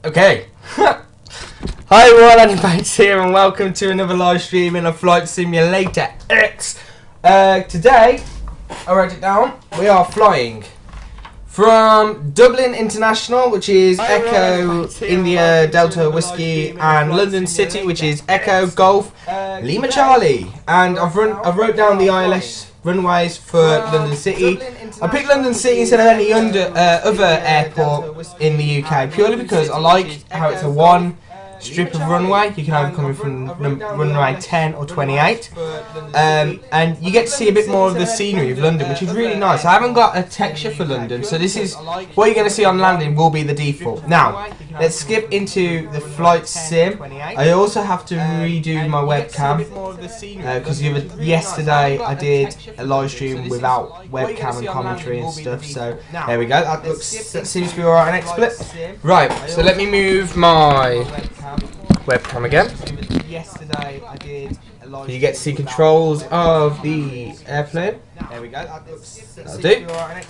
Okay. Hi everyone, Animates here and welcome to another live stream in a Flight Simulator X. Today, I wrote it down, we are flying from Dublin International, which is Echo India Delta Whiskey, and London City, which is Echo Golf Lima Charlie. And I wrote down the ILS runways for London City. I picked London City instead of any other airport in the UK purely because I like how it's a one strip of runway. You can either come in from runway 10 or 28, and you get to see a bit more of the scenery of London, which is really nice. I haven't got a texture for London, so this is what you're going to see on landing will be the default. Now let's skip into the flight sim. I also have to redo my webcam because yesterday I did a live stream without webcam and commentary and stuff, so there we go. That seems to be alright. Next flip. Right, so let me move my webcam again. Yesterday I did a live you get to see controls of the airplane. There we go. That'll do.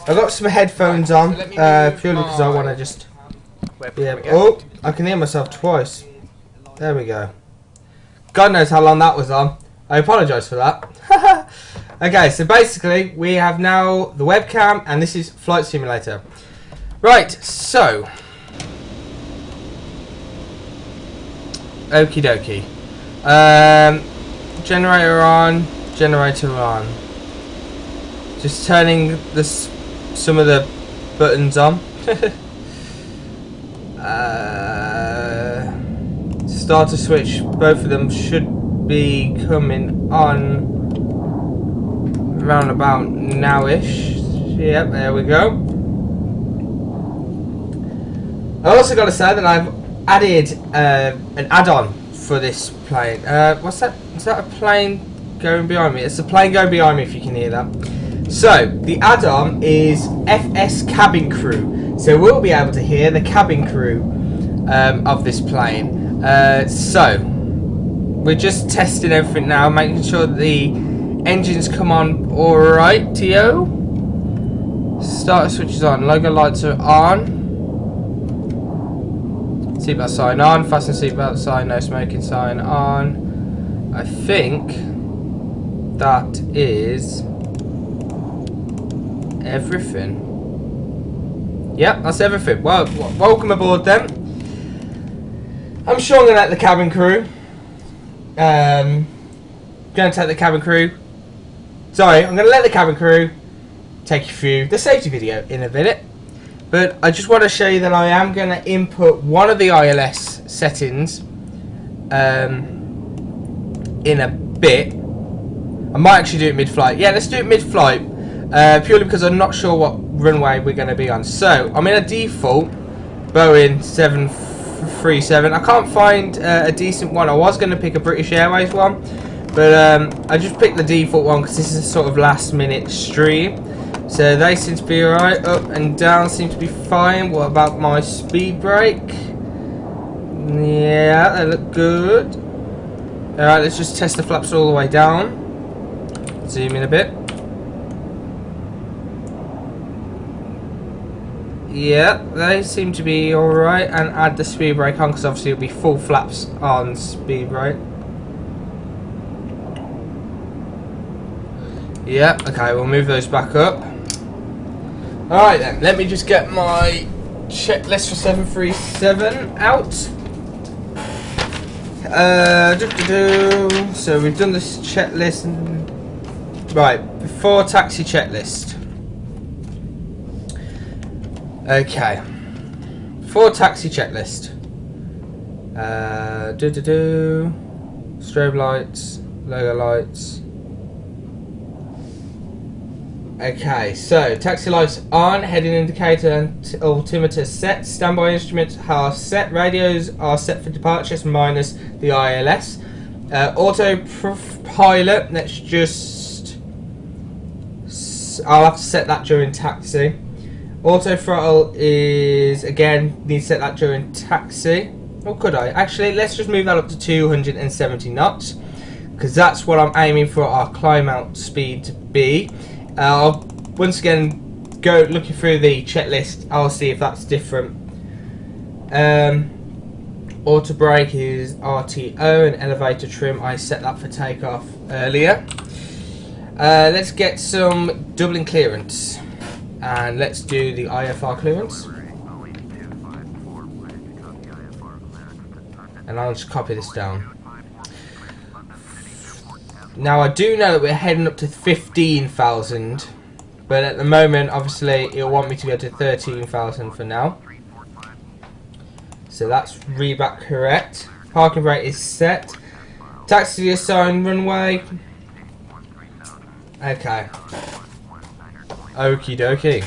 I've got some headphones on purely because I want to just. Yeah. Oh, I can hear myself twice. There we go. God knows how long that was on. I apologise for that. Okay, so basically we have now the webcam, and this is Flight Simulator. Right, so. Okie dokie. Generator on, generator on. Just turning some of the buttons on. Starter switch, both of them should be coming on around about now-ish. Yep, there we go. I also got to say that I've added an add-on for this plane. What's that? Is that a plane going behind me? It's a plane going behind me, if you can hear that. So the add-on is FS Cabin Crew, so we'll be able to hear the cabin crew of this plane. So we're just testing everything now, making sure that the engines come on alright. TO. Starter switch is on, logo lights are on. Seatbelt sign on, fasten seatbelt sign, no smoking sign on. I think that is everything. Yep, that's everything. Well, welcome aboard then. I'm sure I'm going to let the cabin crew. Going to take the cabin crew. Sorry, I'm going to let the cabin crew take you through the safety video in a minute. But I just want to show you that I am going to input one of the ILS settings in a bit. I might actually do it mid-flight. Yeah, let's do it mid-flight. Purely because I'm not sure what runway we're going to be on. So, I'm in a default Boeing 737. I can't find a decent one. I was going to pick a British Airways one. But I just picked the default one because this is a sort of last-minute stream. So they seem to be alright, up and down seem to be fine. What about my speed brake? Yeah, they look good. Alright, let's just test the flaps all the way down. Zoom in a bit. Yeah, they seem to be alright, and add the speed brake on because obviously it'll be full flaps on speed brake. Yeah, okay, we'll move those back up. Alright then, let me just get my checklist for 737 out. So we've done this checklist. Right, before taxi checklist. Okay. For taxi checklist. Strobe lights, logo lights. Okay, so taxi lights on, heading indicator and altimeter set, standby instruments are set, radios are set for departures minus the ILS. Autopilot, let's just, I'll have to set that during taxi. Auto throttle is, again, need to set that during taxi. Or could I? Actually, let's just move that up to 270 knots, because that's what I'm aiming for our climb out speed to be. I'll once again go looking through the checklist. I'll see if that's different. Auto brake is RTO, and elevator trim I set that for takeoff earlier. Let's get some Dublin clearance, and let's do the IFR clearance. And I'll just copy this down. Now I do know that we're heading up to 15,000, but at the moment obviously it'll want me to go to 13,000 for now. So that's reback correct. Parking brake is set. Taxi assigned runway. Okay. Okie dokie.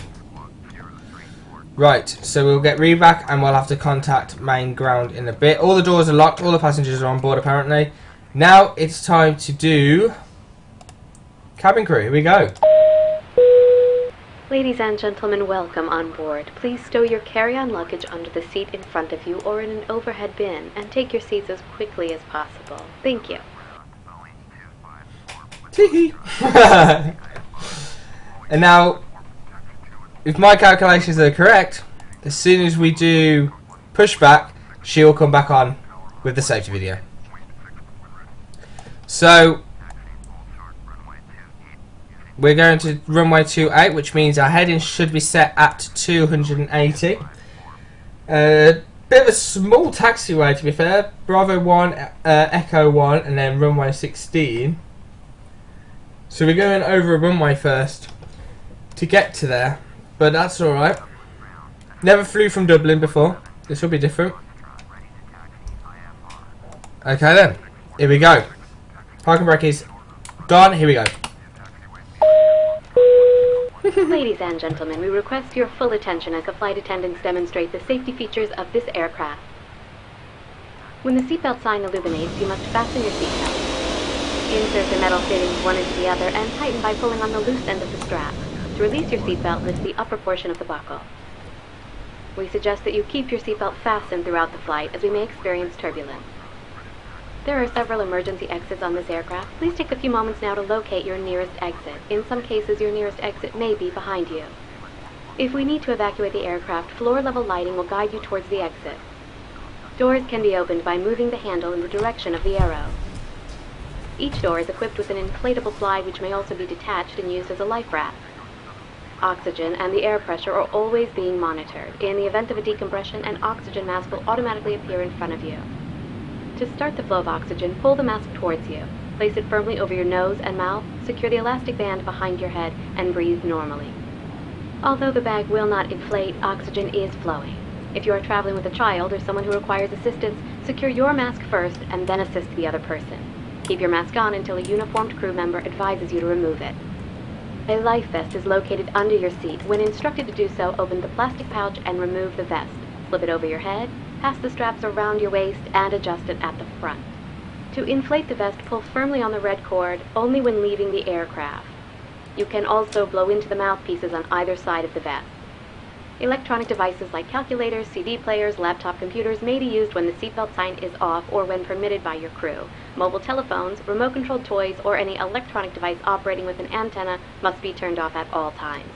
Right, so we'll get reback and we'll have to contact main ground in a bit. All the doors are locked, all the passengers are on board apparently. Now it's time to do cabin crew. Here we go. Ladies and gentlemen, welcome on board. Please stow your carry-on luggage under the seat in front of you or in an overhead bin and take your seats as quickly as possible. Thank you. And now, if my calculations are correct, as soon as we do pushback, she'll come back on with the safety video. So we're going to runway 28, which means our heading should be set at 280. Bit of a small taxiway, to be fair. Bravo 1, Echo 1, and then runway 16. So we're going over a runway first to get to there, but that's alright. Never flew from Dublin before. This will be different. Okay then, here we go. Parking brake is gone, here we go. Ladies and gentlemen, we request your full attention as the flight attendants demonstrate the safety features of this aircraft. When the seatbelt sign illuminates, you must fasten your seatbelt. Insert the metal fittings one into the other and tighten by pulling on the loose end of the strap. To release your seatbelt, lift the upper portion of the buckle. We suggest that you keep your seatbelt fastened throughout the flight as we may experience turbulence. There are several emergency exits on this aircraft. Please take a few moments now to locate your nearest exit. In some cases, your nearest exit may be behind you. If we need to evacuate the aircraft, floor-level lighting will guide you towards the exit. Doors can be opened by moving the handle in the direction of the arrow. Each door is equipped with an inflatable slide which may also be detached and used as a life raft. Oxygen and the air pressure are always being monitored. In the event of a decompression, an oxygen mask will automatically appear in front of you. To start the flow of oxygen, pull the mask towards you. Place it firmly over your nose and mouth, secure the elastic band behind your head, and breathe normally. Although the bag will not inflate, oxygen is flowing. If you are traveling with a child or someone who requires assistance, secure your mask first and then assist the other person. Keep your mask on until a uniformed crew member advises you to remove it. A life vest is located under your seat. When instructed to do so, open the plastic pouch and remove the vest. Flip it over your head, pass the straps around your waist, and adjust it at the front. To inflate the vest, pull firmly on the red cord only when leaving the aircraft. You can also blow into the mouthpieces on either side of the vest. Electronic devices like calculators, CD players, laptop computers may be used when the seatbelt sign is off or when permitted by your crew. Mobile telephones, remote-controlled toys, or any electronic device operating with an antenna must be turned off at all times.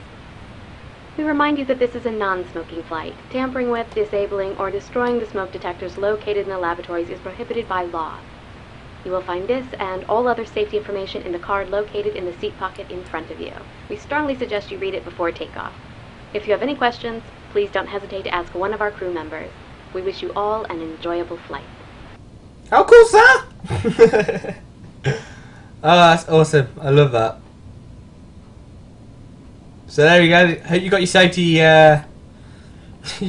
We remind you that this is a non-smoking flight. Tampering with, disabling, or destroying the smoke detectors located in the lavatories is prohibited by law. You will find this and all other safety information in the card located in the seat pocket in front of you. We strongly suggest you read it before takeoff. If you have any questions, please don't hesitate to ask one of our crew members. We wish you all an enjoyable flight. How cool's that? Oh, that's awesome. I love that. So there we go. Hope you got your safety. You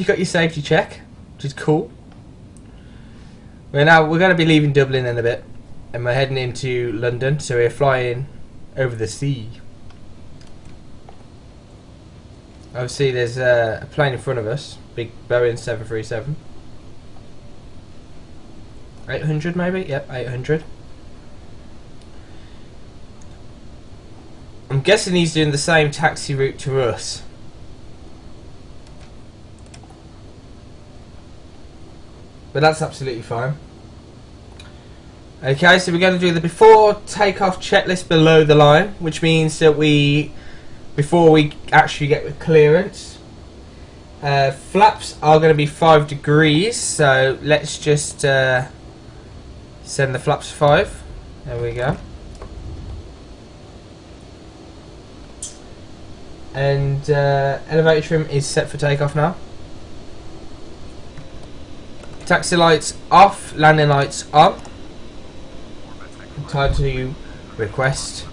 got your safety check, which is cool. We're going to be leaving Dublin in a bit, and we're heading into London. So we're flying over the sea. Obviously, there's a plane in front of us, big Boeing 737. 800 maybe? Yep, 800. I'm guessing he's doing the same taxi route to us. But that's absolutely fine. Okay, so we're going to do the before takeoff checklist below the line, which means that before we actually get the clearance, Flaps are going to be 5 degrees, so let's just send the flaps to 5. There we go. And elevator trim is set for takeoff now. Taxi lights off, landing lights on. Time to request.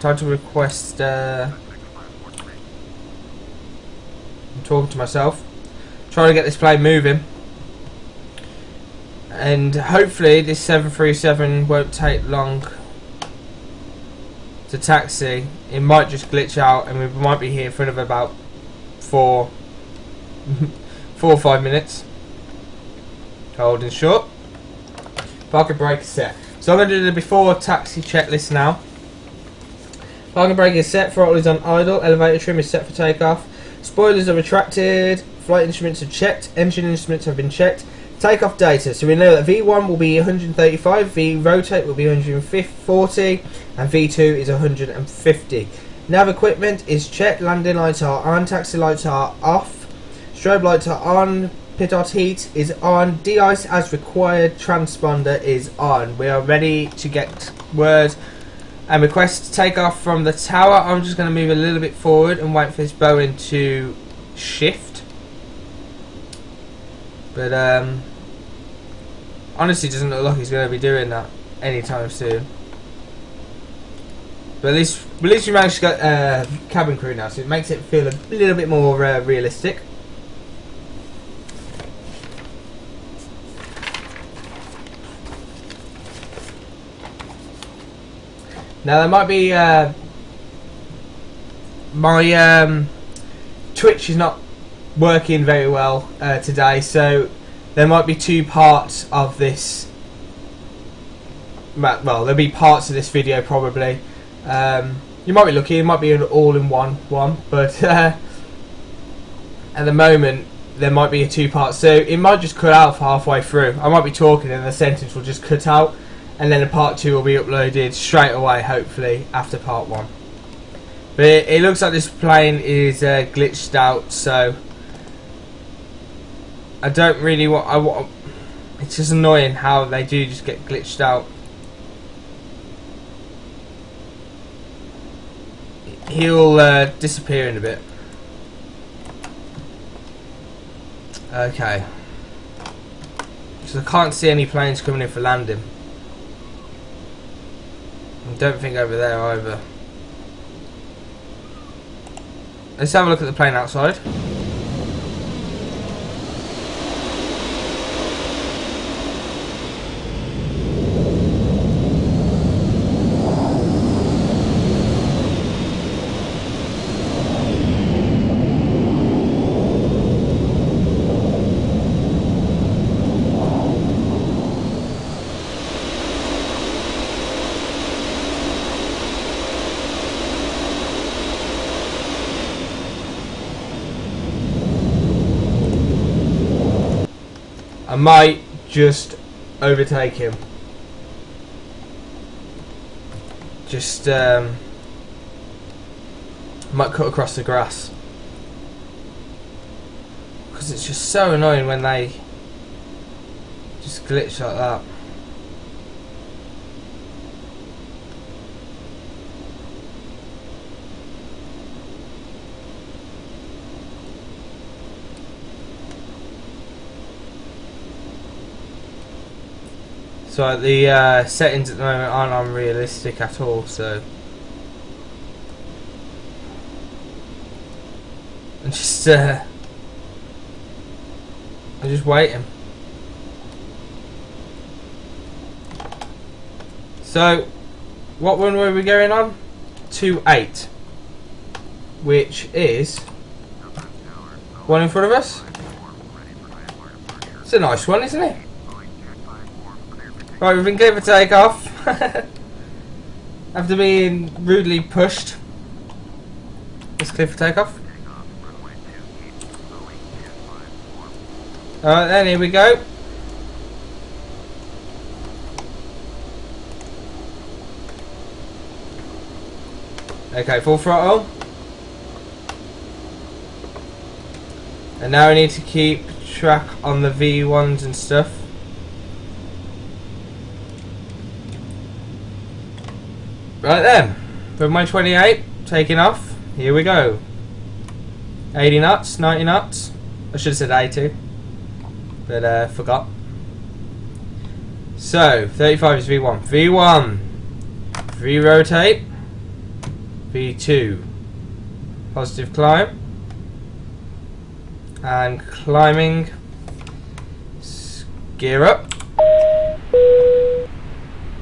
I'm talking to myself. Trying to get this plane moving. And hopefully this 737 won't take long to taxi. It might just glitch out and we might be here for another about 4 or 5 minutes. Holding short. Parking brake is set. So I'm going to do the before taxi checklist now. Parking brake is set, throttle is on idle, elevator trim is set for takeoff. Spoilers are retracted, flight instruments are checked, engine instruments have been checked. Takeoff data, so we know that V1 will be 135, V rotate will be 140, and V2 is 150. Nav equipment is checked, landing lights are on, taxi lights are off, strobe lights are on, pitot heat is on, de-ice as required, transponder is on. We are ready to get word and request to take off from the tower. I'm just going to move a little bit forward and wait for this Boeing to shift. But honestly, it doesn't look like he's going to be doing that anytime soon. But at least we managed to get cabin crew now, so it makes it feel a little bit more realistic. Now there might be my Twitch is not working very well today, so there might be 2 parts of this. Well, there'll be parts of this video probably. You might be lucky; it might be an all-in-one one, but at the moment there might be a 2-part, so it might just cut out halfway through. I might be talking and the sentence will just cut out. And then a part 2 will be uploaded straight away, hopefully, after part 1. But it looks like this plane is glitched out, so I don't really want. It's just annoying how they do just get glitched out. He'll disappear in a bit. Okay. So I can't see any planes coming in for landing. I don't think over there either. Let's have a look at the plane outside. I might just overtake him. Just might cut across the grass, because it's just so annoying when they just glitch like that. So the settings at the moment aren't unrealistic at all, so I'm just waiting. So what runway are we going on? 28, which is one in front of us. It's a nice one, isn't it? Right, we've been cleared for takeoff. After being rudely pushed. It's clear for takeoff. Alright then, here we go. Okay, full throttle. And now we need to keep track on the V1s and stuff. Right then, runway 28, taking off. Here we go. 80 knots, 90 knots. I should have said 80, but forgot. So 35 is V1. V1, V-rotate, V2, positive climb, and climbing. Gear up.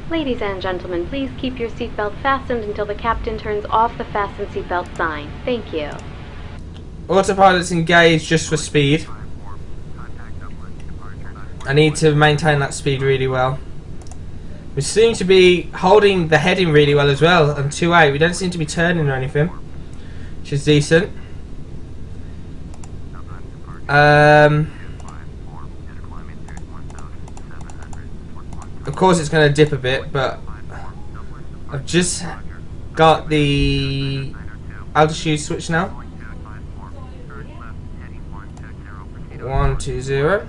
Ladies and gentlemen, please keep your seatbelt fastened until the captain turns off the fasten seatbelt sign. Thank you. Autopilot's engaged just for speed. I need to maintain that speed really well. We seem to be holding the heading really well as well on 2A. We don't seem to be turning or anything, which is decent. Of course it's going to dip a bit, but I've just got the altitude switch now. 120.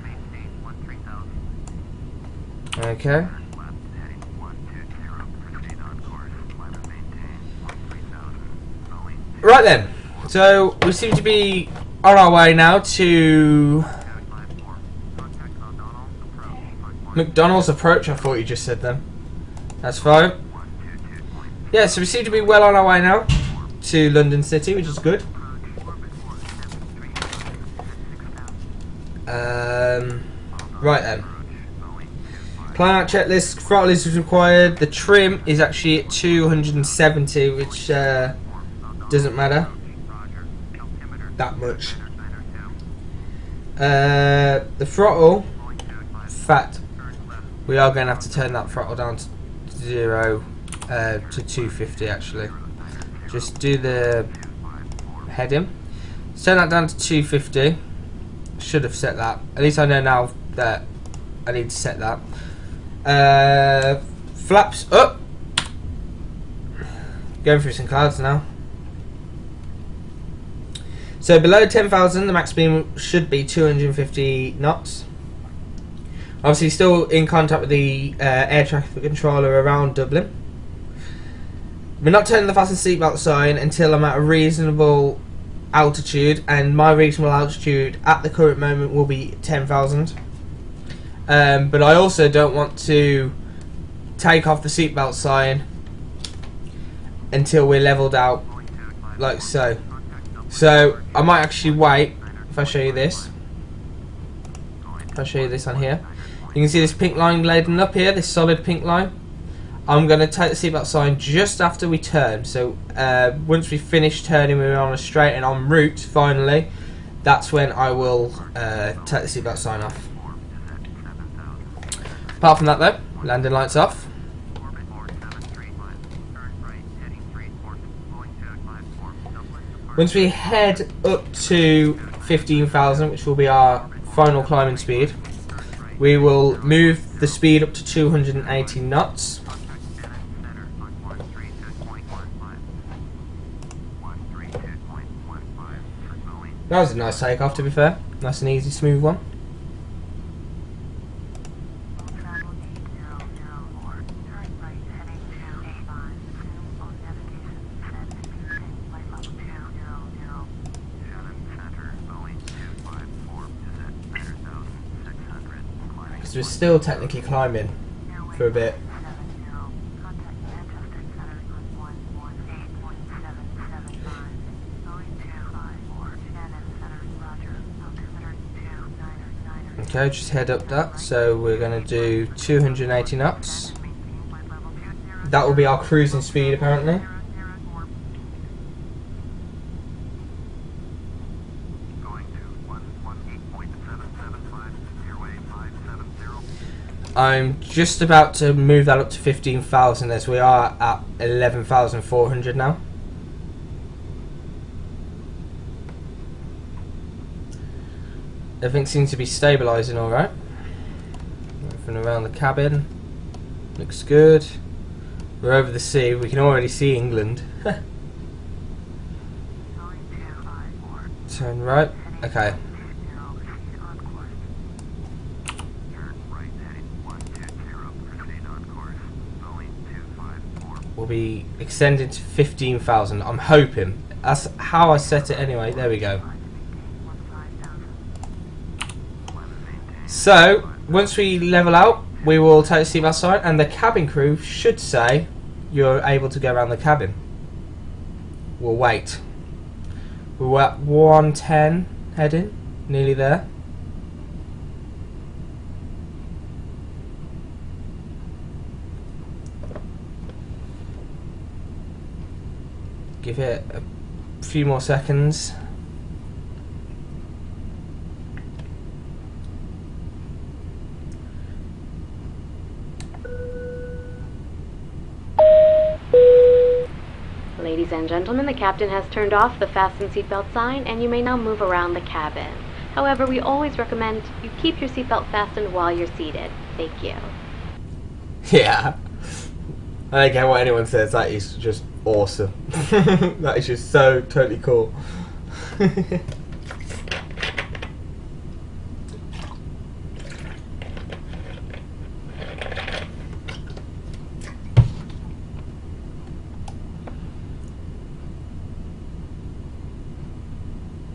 Okay. Right then, so we seem to be on our way now to McDonald's approach. I thought you just said then. That's fine. Yeah, so we seem to be well on our way now to London City, which is good. Right then. Climb out checklist. Throttle is required. The trim is actually at 270, which doesn't matter that much. The throttle, in fact, we are going to have to turn that throttle down to 0 to 250 actually. Just do the heading. Let's turn that down to 250. Should have set that. At least I know now that I need to set that. Flaps up. Going through some clouds now. So below 10,000, the max speed should be 250 knots. Obviously, still in contact with the air traffic controller around Dublin. We're not turning the fasten seatbelt sign until I'm at a reasonable altitude, and my reasonable altitude at the current moment will be 10,000. But I also don't want to take off the seatbelt sign until we're leveled out, like so. So I might actually wait. If I show you this, if I show you this on here, you can see this pink line laden up here, this solid pink line. I'm going to take the seatbelt sign just after we turn. So once we finish turning, we're on a straight and en route finally. That's when I will take the seatbelt sign off. Apart from that though, landing lights off. Once we head up to 15,000, which will be our final climbing speed, we will move the speed up to 280 knots. That was a nice takeoff, to be fair. Nice and easy, smooth one. Because we're still technically climbing for a bit. Okay, just head up that. So we're going to do 280 knots. That will be our cruising speed apparently. I'm just about to move that up to 15,000 as we are at 11,400 now. Everything seems to be stabilising alright. Everything around the cabin looks good. We're over the sea, we can already see England. Turn right. Okay. will be extended to 15,000. I'm hoping. That's how I set it anyway. There we go. So, once we level out, we will take the seatbelt sign, and the cabin crew should say you're able to go around the cabin. We'll wait. We're at 110 heading, nearly there. Give it a few more seconds. Ladies and gentlemen, the captain has turned off the fasten seatbelt sign and you may now move around the cabin. However, we always recommend you keep your seatbelt fastened while you're seated. Thank you. Yeah. I don't care what anyone says, that is just awesome. That is just so totally cool.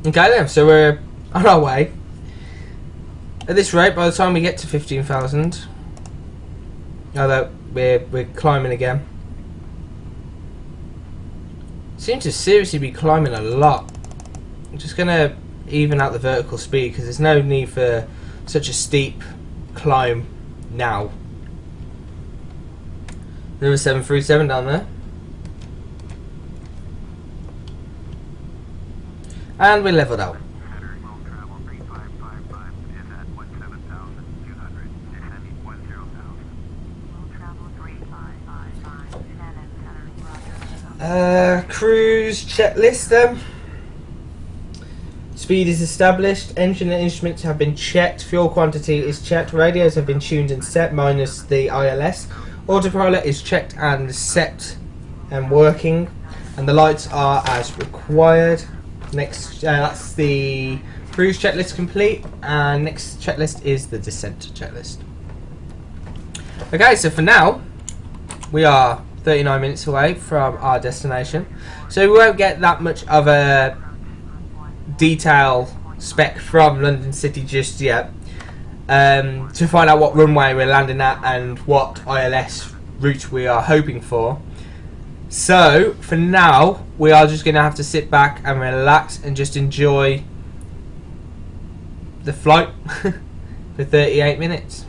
Okay then, so we're on our way. At this rate, by the time we get to 15,000, although we're climbing again. Seem to seriously be climbing a lot. I'm just gonna even out the vertical speed because there's no need for such a steep climb now. Number 737 down there. And we leveled out. Cruise checklist then. Speed is established, engine and instruments have been checked, fuel quantity is checked, radios have been tuned and set minus the ILS, autopilot is checked and set and working, and the lights are as required. Next, that's the cruise checklist complete, and next checklist is the descent checklist. Okay, so for now, we are 39 minutes away from our destination, so we won't get that much of a detail spec from London City just yet to find out what runway we're landing at and what ILS route we are hoping for. So, for now, we are just going to have to sit back and relax and just enjoy the flight for 38 minutes.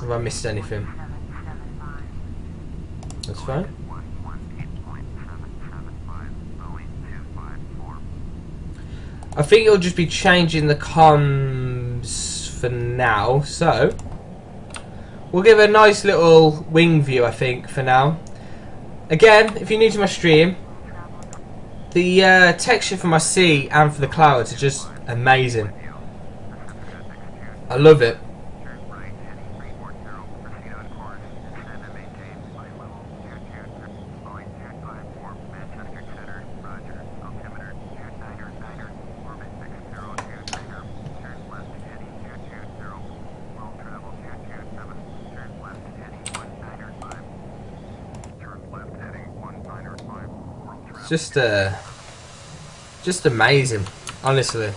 Have I missed anything? That's fine. I think it'll just be changing the comms for now, so we'll give a nice little wing view, I think, for now. Again, if you're new to my stream, the texture for my sea and for the clouds are just amazing. I love it. Just amazing, honestly.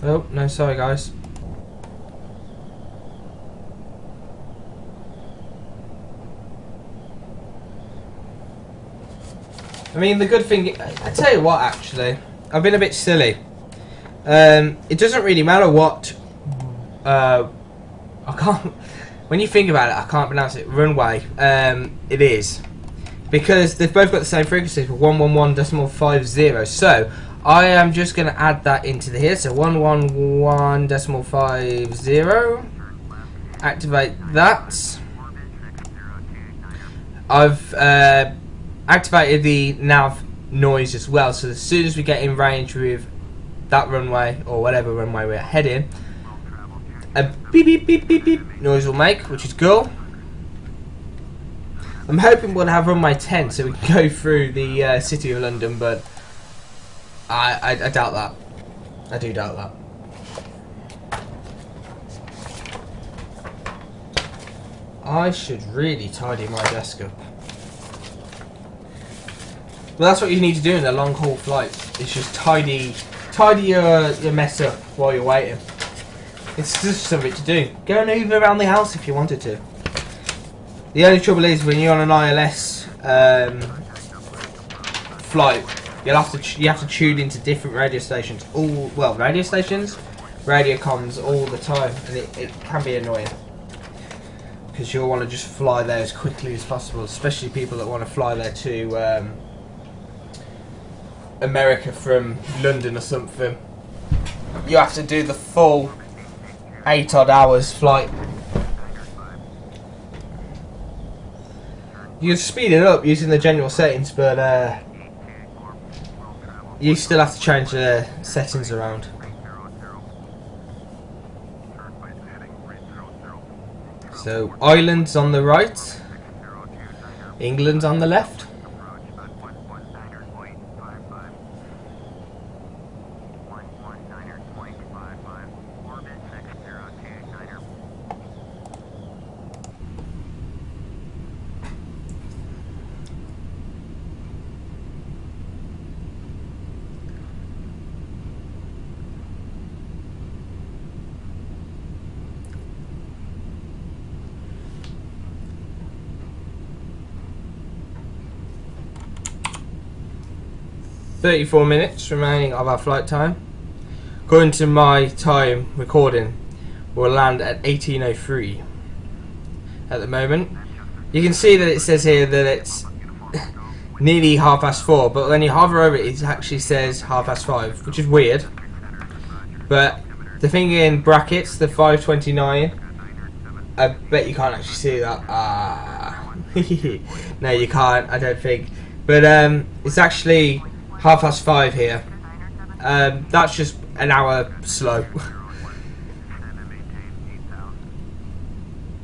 Oh, no, sorry guys. I mean, the good thing, I tell you what, actually, I've been a bit silly. It doesn't really matter what, I can't, when you think about it, I can't pronounce it, runway, it is. Because they've both got the same frequency, 111.50, so I am just going to add that into here, so 111.50, activate that. I've activated the nav noise as well, so as soon as we get in range with that runway, or whatever runway we're heading, a beep beep beep beep beep noise will make, which is cool. I'm hoping we'll have runway 10 so we can go through the city of London, but I doubt that. I do doubt that. I should really tidy my desk up. Well, that's what you need to do in a long haul flight. It's just tidy your mess up while you're waiting. It's just something to do. Go and hoover around the house if you wanted to. The only trouble is when you're on an ILS flight, you have to tune into different radio stations. Radio stations, radio comms all the time, and it can be annoying because you'll want to just fly there as quickly as possible, especially people that want to fly there to America from London or something. You have to do the full 8 odd hours flight. You can speed it up using the general settings, but you still have to change the settings around. So Ireland's on the right, England's on the left. "34 minutes remaining of our flight time. According to my time recording, we'll land at 18:03 at the moment. You can see that it says here that it's nearly 4:30, but when you hover over it, it actually says 5:30, which is weird. But the thing in brackets, the 5:29, I bet you can't actually see that. No, you can't, I don't think. But it's actually 5:30 here. That's just an hour slow.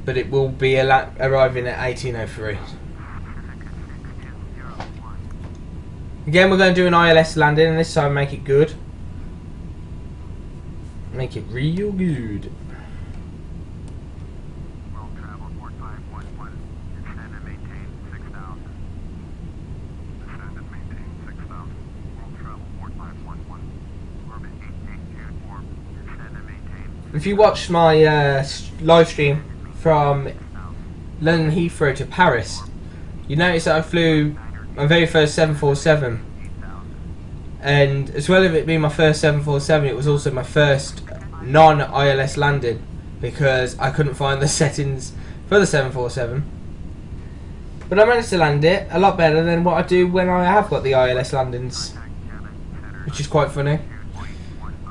But it will be arriving at 18:03. Again, we're going to do an ILS landing, and this time make it good. Make it real good. If you watched my live stream from London Heathrow to Paris, you notice that I flew my very first 747, and as well as it being my first 747, it was also my first non-ILS landing because I couldn't find the settings for the 747. But I managed to land it a lot better than what I do when I have got the ILS landings, which is quite funny.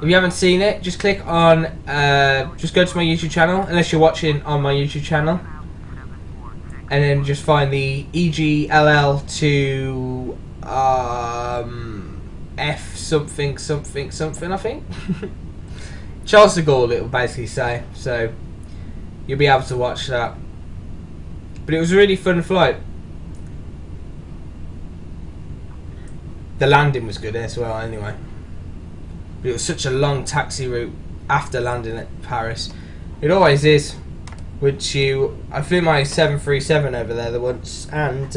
If you haven't seen it, just click on, just go to my YouTube channel, unless you're watching on my YouTube channel, and then just find the EGLL to F something something something, I think. Charles de Gaulle, it will basically say, so you'll be able to watch that. But it was a really fun flight. The landing was good as well anyway. But it was such a long taxi route after landing at Paris. It always is. I flew my 737 over there once, and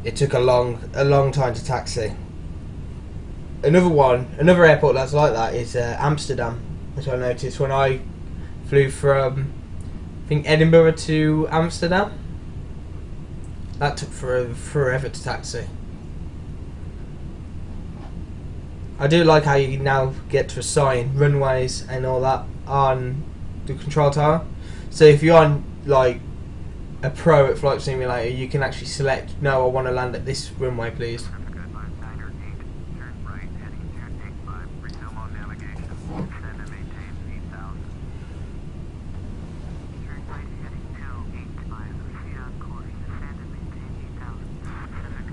it took a long time to taxi. Another airport that's like that is Amsterdam, which I noticed when I flew from, I think, Edinburgh to Amsterdam. That took forever to taxi. I do like how you now get to assign runways and all that on the control tower. So if you're on like a pro at Flight Simulator, you can actually select, no, I want to land at this runway, please.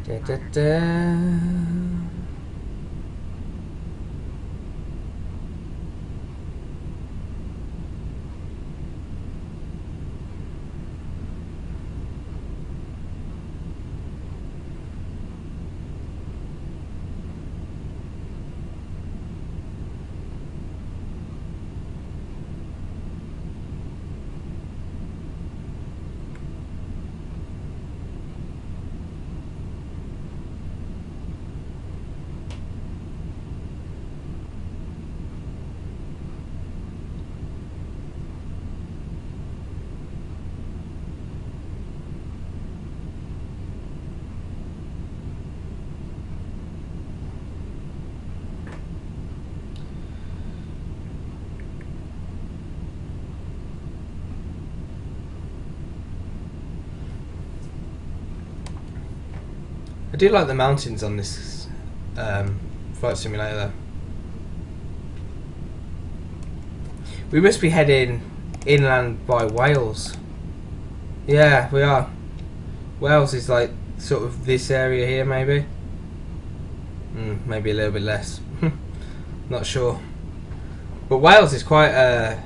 Da, da, da. I do like the mountains on this flight simulator though. We must be heading inland by Wales. Yeah, we are. Wales is like sort of this area here, maybe. Maybe a little bit less. Not sure. But Wales is quite a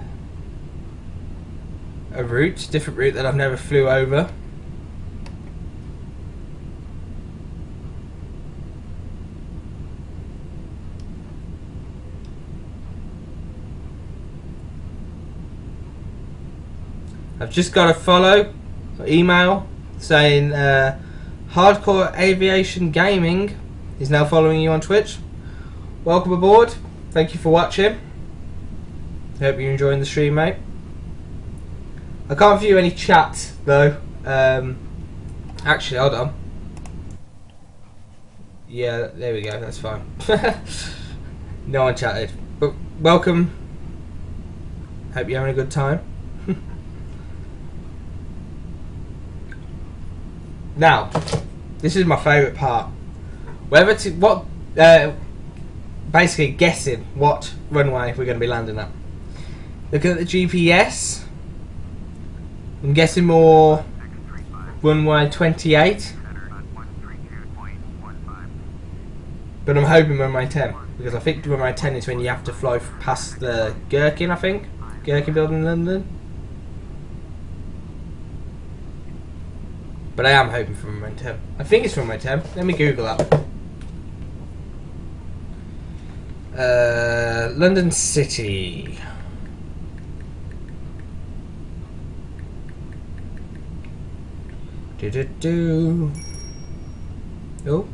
route, different route that I've never flew over. I've just got a follow email saying Hardcore Aviation Gaming is now following you on Twitch. Welcome aboard. Thank you for watching. Hope you're enjoying the stream, mate. I can't view any chat though. Actually, hold on. Yeah, there we go. That's fine. No one chatted. But welcome. Hope you're having a good time. Now, this is my favourite part. Basically guessing what runway we're going to be landing at. Looking at the GPS, I'm guessing more runway 28, but I'm hoping runway 10, because I think runway 10 is when you have to fly past the Gherkin, I think. Gherkin building in London. But I am hoping for runway 10. I think it's runway 10. Let me Google that. London City. Oh.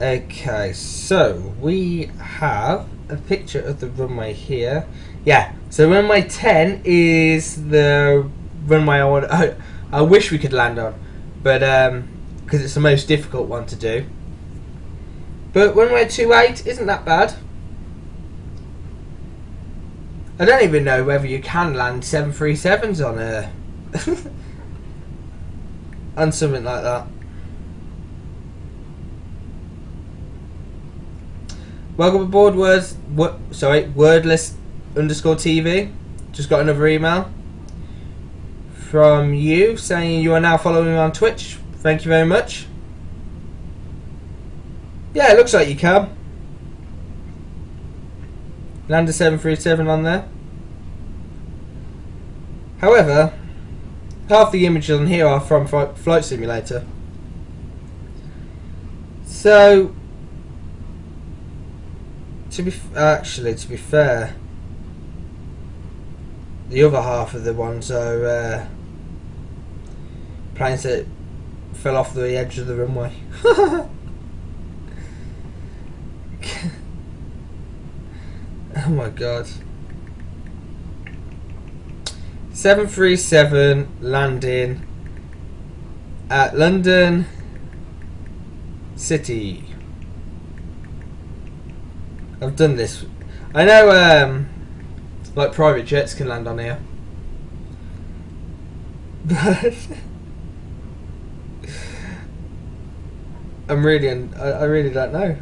Okay, so we have a picture of the runway here. Yeah, so runway 10 is the runway I wish we could land on, but because it's the most difficult one to do. But runway 28 isn't that bad. I don't even know whether you can land 737s on a on something like that. Welcome aboard, wordless_TV. Just got another email from you saying you are now following me on Twitch. Thank you very much. Yeah, it looks like you can. Land a 737 on there. However, half the images on here are from Flight Simulator. So, to be fair, the other half of the ones are planes that fell off the edge of the runway. Oh my god. 737 landing at London City. I've done this. I know like private jets can land on here. But I really don't know.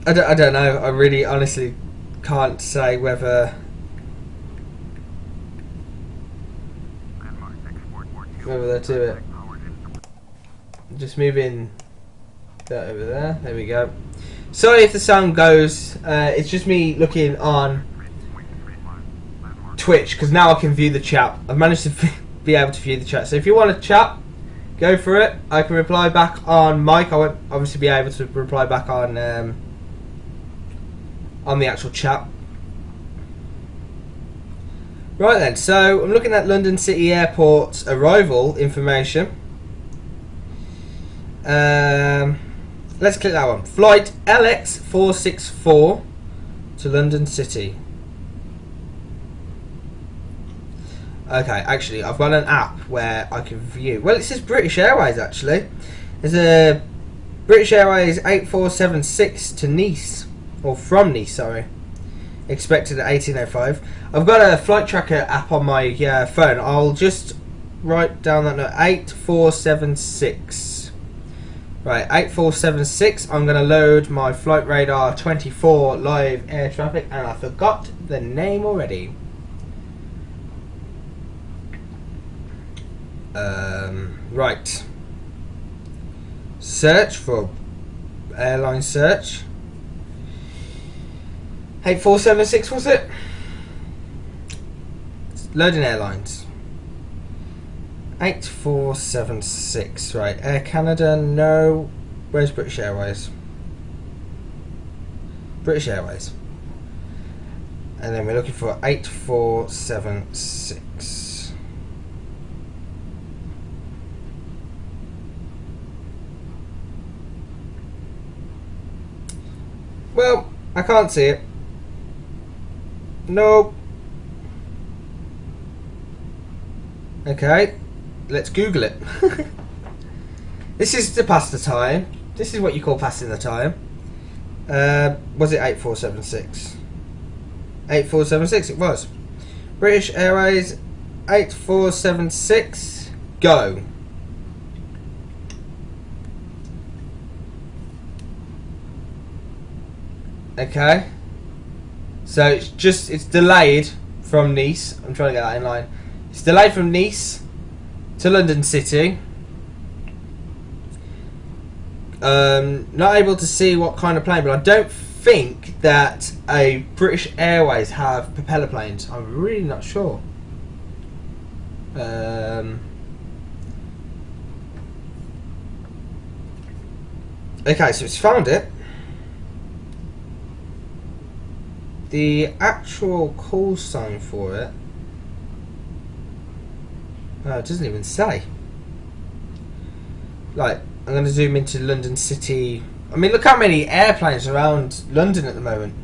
I don't know. I really honestly can't say whether they'll do it. Just moving that over there. There we go. Sorry if the sound goes. It's just me looking on Twitch, because now I can view the chat. I've managed to be able to view the chat. So if you want to chat, go for it. I can reply back on mic. I won't obviously be able to reply back on the actual chat. Right then, so I'm looking at London City Airport's arrival information. Let's click that one. Flight LX464 to London City. Okay, actually, I've got an app where I can view. Well, it says British Airways actually. There's a British Airways 8476 to Nice. Or from Nice, sorry. expected at 18:05. I've got a flight tracker app on my phone. I'll just write down that note. 8476. Right, 8476. I'm going to load my Flight Radar 24 live air traffic, and I forgot the name already. Right. Search for airline search. 8476 was it? Loading airlines. 8476. Right. Air Canada, no. Where's British Airways? British Airways. And then we're looking for 8476. Well, I can't see it. Nope. Okay, let's Google it. This is to pass the time. This is what you call passing the time. Was it 8476? 8476 it was. British Airways 8476. Go. Okay. So it's delayed from Nice. I'm trying to get that in line. It's delayed from Nice to London City. Not able to see what kind of plane, but I don't think that a British Airways have propeller planes. I'm really not sure. Okay, so it's found it. The actual call sign for it, it doesn't even say. Like, I'm going to zoom into London City. I mean, look how many airplanes are around London at the moment.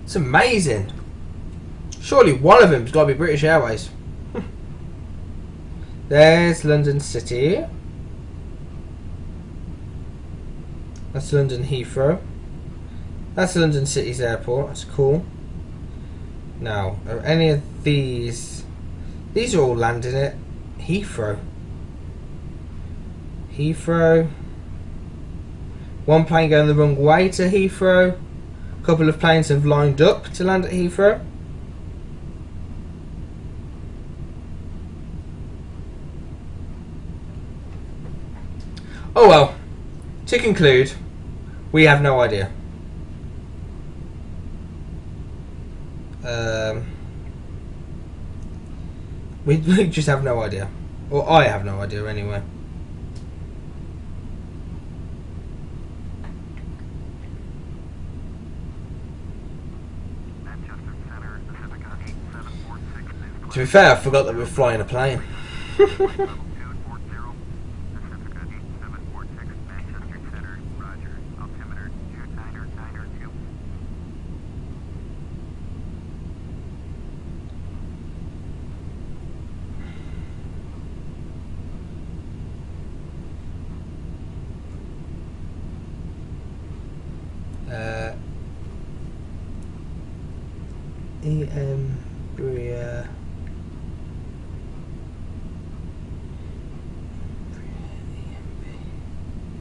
It's amazing. Surely one of them's got to be British Airways. There's London City. That's London Heathrow. That's London City's airport. That's cool. Now, are any of these... These are all landing at Heathrow. Heathrow. One plane going the wrong way to Heathrow. A couple of planes have lined up to land at Heathrow. Oh well. To conclude, we have no idea. We just have no idea. Or I have no idea anyway. To be fair, I forgot that we were flying a plane.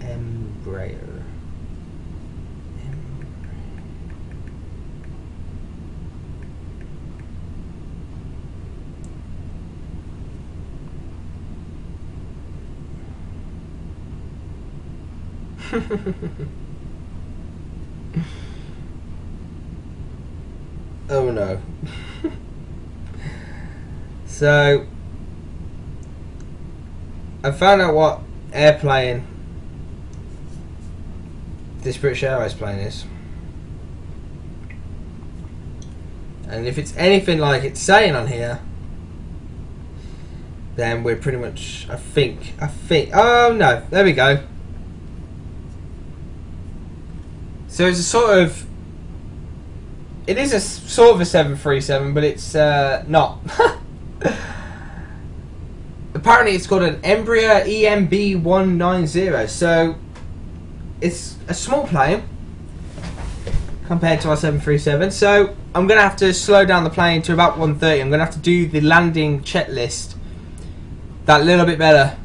Embraer. Oh no. So I found out what airplane this British Airways plane is, and if it's anything like it's saying on here, then we're pretty much, I think, oh no, there we go. So it's a sort of, it is a sort of a 737, but it's not. Apparently it's called an Embraer EMB190, so it's a small plane, compared to our 737. So I'm going to have to slow down the plane to about 130. I'm going to have to do the landing checklist that little bit better.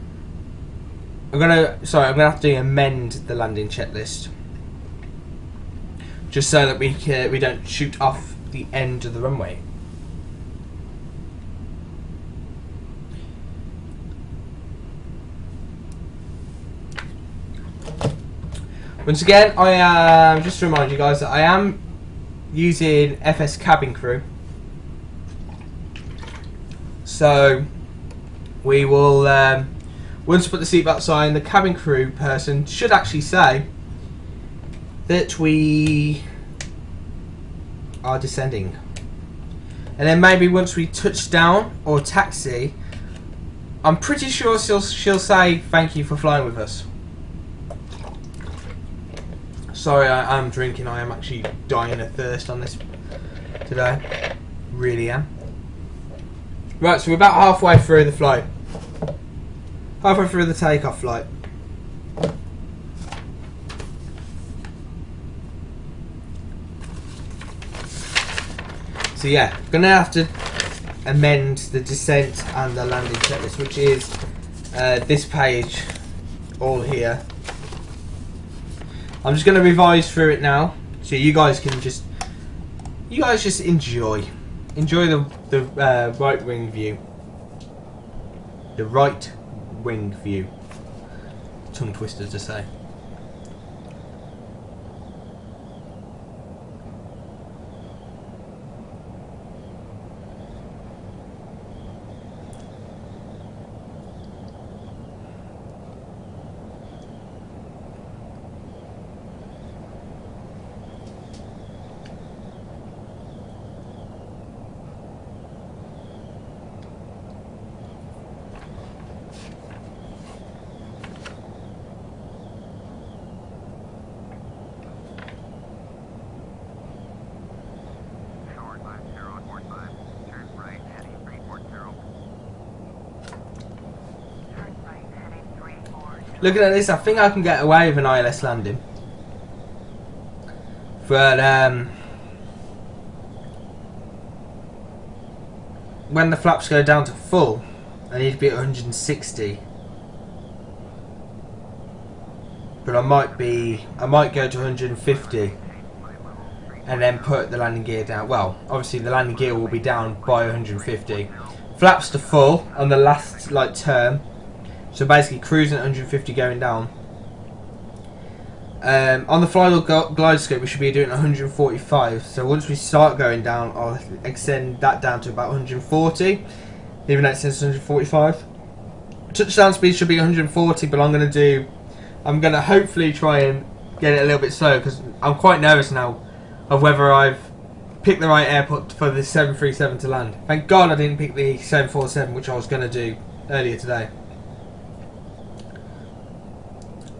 I'm going to have to amend the landing checklist, just so that we don't shoot off the end of the runway. Once again, I am just to remind you guys that I am using FS cabin crew, so we will once we put the seatbelt sign, the cabin crew person should actually say that we are descending, and then maybe once we touch down or taxi, I'm pretty sure she'll say thank you for flying with us. Sorry, I am drinking. I am actually dying of thirst on this today. Really am. Right, so we're about halfway through the flight. Halfway through the takeoff flight. So yeah, gonna have to amend the descent and the landing checklist, which is this page all here. I'm just going to revise through it now, so you guys just enjoy the right wing view. The right wing view. Tongue twister to say. Looking at this, I think I can get away with an ILS landing. But when the flaps go down to full, I need to be at 160. But I might go to 150 and then put the landing gear down. Well, obviously the landing gear will be down by 150. Flaps to full on the last term. So basically cruising at 150 going down. On the flywheel glide scope we should be doing 145. So once we start going down, I'll extend that down to about 140. Even though it says 145. Touchdown speed should be 140, but I'm going to hopefully try and get it a little bit slow, because I'm quite nervous now of whether I've picked the right airport for the 737 to land. Thank God I didn't pick the 747, which I was going to do earlier today.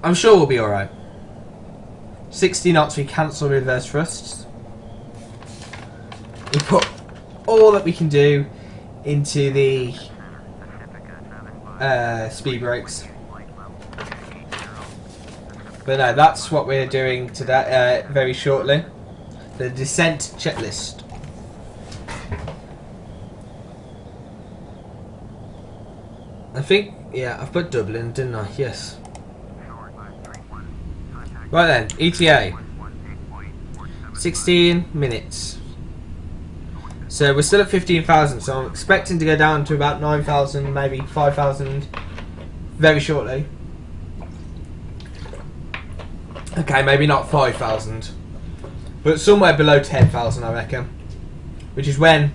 I'm sure we'll be alright. 60 knots, we cancel reverse thrusts. We put all that we can do into the speed brakes. But no, that's what we're doing today, very shortly. The descent checklist. I think, yeah, I've put Dublin, didn't I? Yes. Right then, ETA. 16 minutes. So we're still at 15,000, so I'm expecting to go down to about 9,000, maybe 5,000 very shortly. Okay, maybe not 5,000, but somewhere below 10,000 I reckon. Which is when,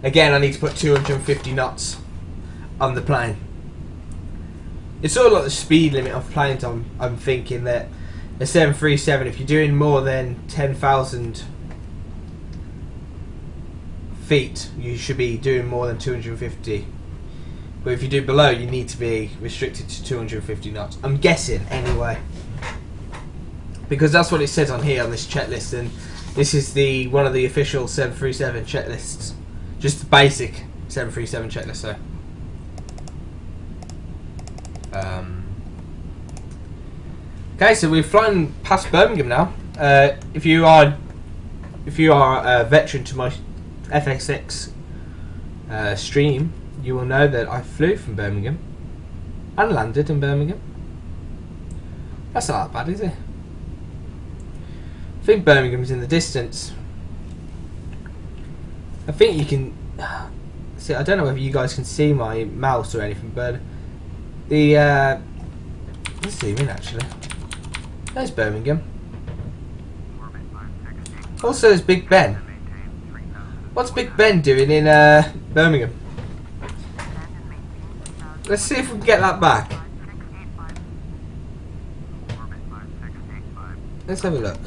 again, I need to put 250 knots on the plane. It's sort of like the speed limit of planes. I'm thinking that a 737, if you're doing more than 10,000 feet, you should be doing more than 250. But if you do below, you need to be restricted to 250 knots. I'm guessing, anyway. Because that's what it says on here on this checklist, and this is one of the official 737 checklists. Just the basic 737 checklist, though. Okay, so we've flown past Birmingham now. If you are a veteran to my FX6 stream, you will know that I flew from Birmingham and landed in Birmingham. That's not that bad, is it? I think Birmingham's in the distance. I think you can see. I don't know whether you guys can see my mouse or anything, but the let's zoom in actually. There's Birmingham. Also, there's Big Ben. What's Big Ben doing in Birmingham? Let's see if we can get that back. Let's have a look.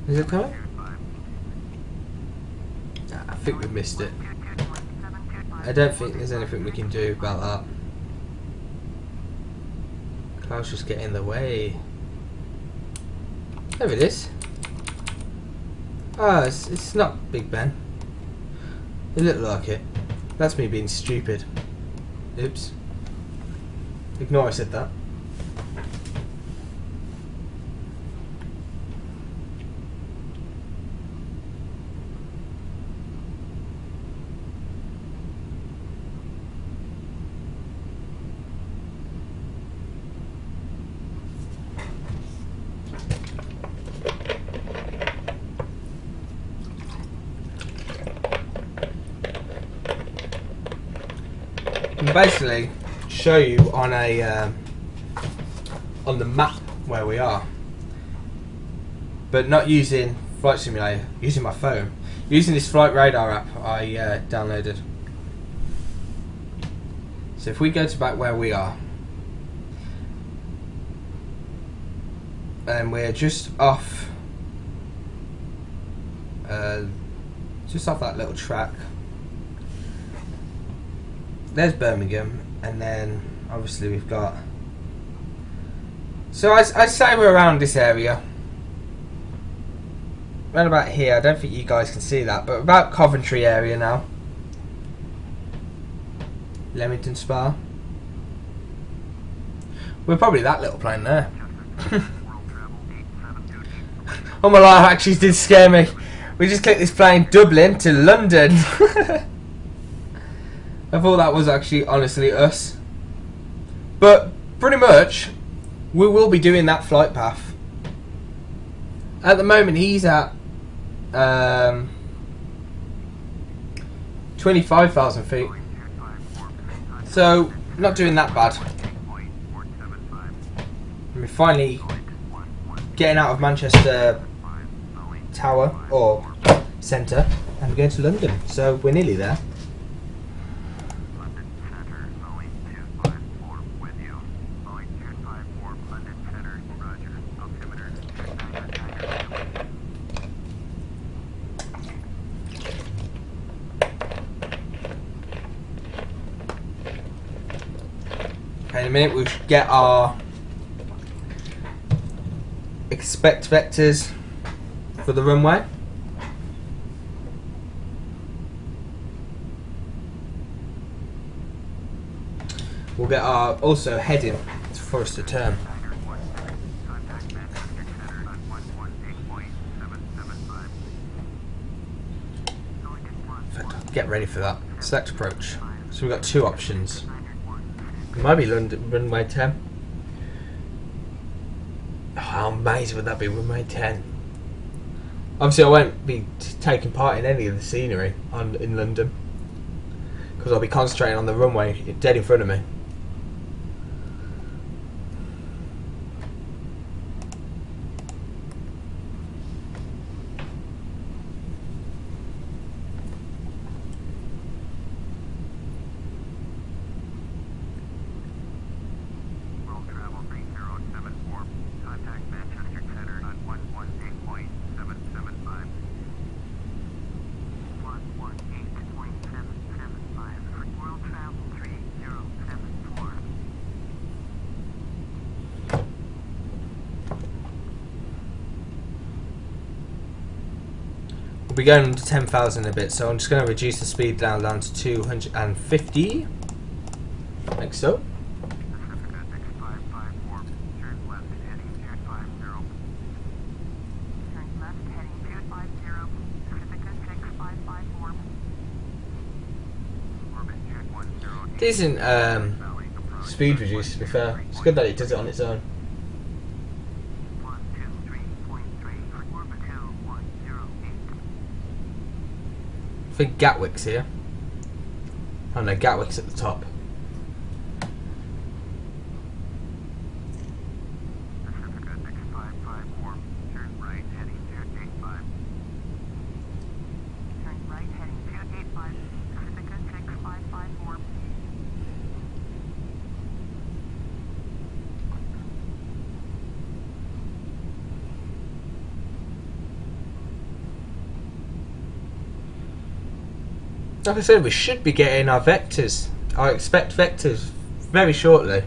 Is it coming? I think we missed it. I don't think there's anything we can do about that. Clouds just get in the way. There it is. Ah, it's not Big Ben. It looked like it. That's me being stupid. Oops. Ignore I said that. Basically show you on a on the map where we are, but not using Flight Simulator, using my phone, using this Flight Radar app I downloaded. So if we go to back where we are, and we're just off that little track. There's Birmingham, and then obviously we've got. So I say we're around this area, around about here. I don't think you guys can see that, but about Coventry area now. Leamington Spa. We're probably that little plane there. Oh my life actually did scare me. We just clicked this plane Dublin to London. I thought that was actually honestly us. But pretty much we will be doing that flight path. At the moment he's at 25,000 feet. So not doing that bad. We're finally getting out of Manchester Tower or Centre and we're going to London. So we're nearly there. In a minute we should get our expect vectors for the runway. We'll get our also heading for us to turn. Get ready for that. Select approach. So we've got two options. It might be London, runway 10. Oh, how amazing would that be, runway 10? Obviously I won't be taking part in any of the scenery in London because I'll be concentrating on the runway dead in front of me. We'll be going to 10,000 a bit, so I'm just going to reduce the speed down to 250, like so. Decent speed reduce, to be fair. It's good that it does it on its own. I think Gatwick's here. Oh no, Gatwick's at the top. Like I said, we should be getting our vectors. I expect vectors very shortly.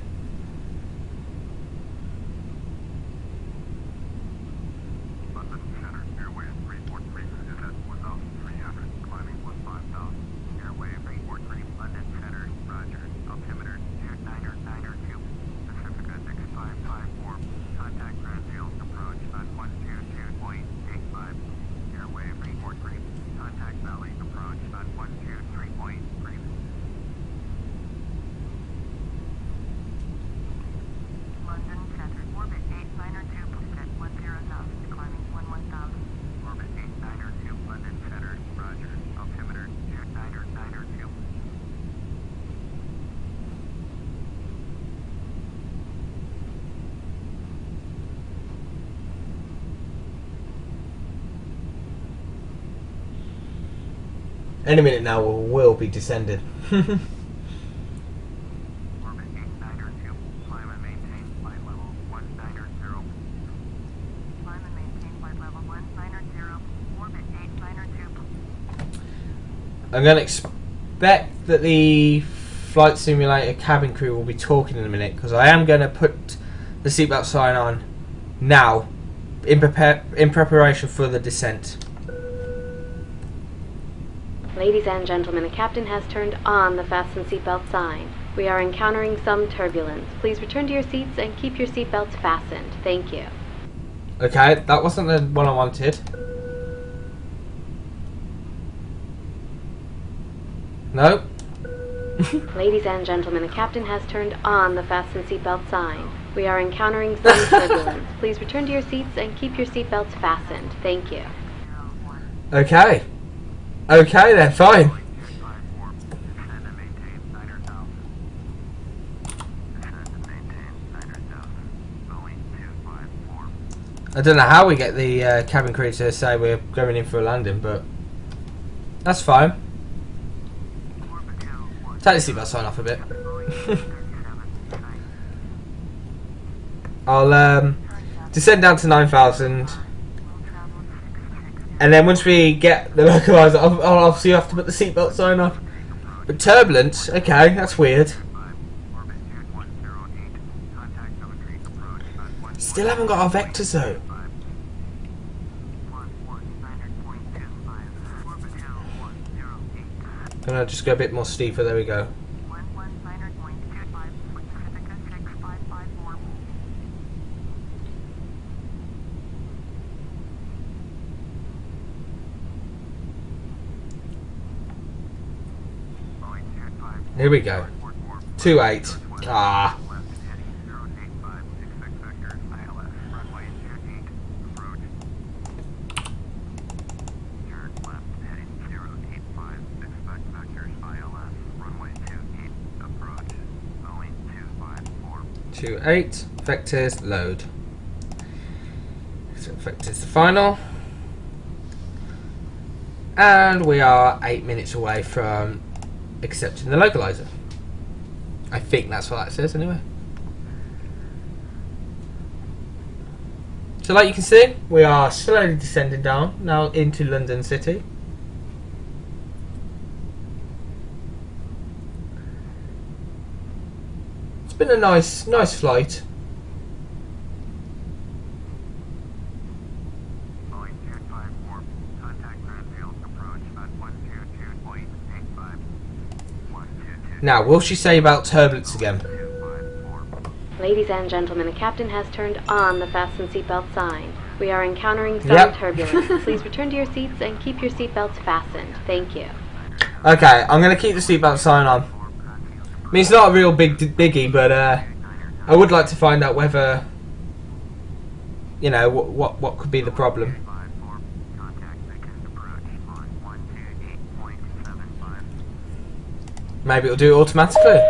Any minute now we'll be descending. I'm going to expect that the flight simulator cabin crew will be talking in a minute, because I am going to put the seatbelt sign on now in preparation for the descent. Ladies and gentlemen, the captain has turned on the fasten seatbelt sign. We are encountering some turbulence. Please return to your seats and keep your seatbelts fastened. Thank you. Okay, that wasn't the one I wanted. No. Ladies and gentlemen, the captain has turned on the fasten seatbelt sign. We are encountering some turbulence. Please return to your seats and keep your seatbelts fastened. Thank you. Okay. Okay then, fine. I don't know how we get the cabin crew to say we're going in for a landing, but that's fine. Take the seatbelt sign off a bit. I'll descend down to 9,000. And then once we get the localizer, I'll obviously have to put the seatbelt sign on. But turbulence, okay, that's weird. Still haven't got our vectors though. Gonna just go a bit more steeper, there we go. Here we go. 2-8. Ah. Two 8 vectors load. So vectors the final, and we are 8 minutes away from accepting the localizer. I think that's what that says anyway. So like you can see, we are slowly descending down now into London City. It's been a nice flight. Now, will she say about turbulence again? Ladies and gentlemen, the captain has turned on the fasten seatbelt sign. We are encountering some turbulence. Please return to your seats and keep your seatbelts fastened. Thank you. Okay, I'm going to keep the seatbelt sign on. mean, it's not a real biggie, but I would like to find out whether, you know, what could be the problem. Maybe it'll do it automatically,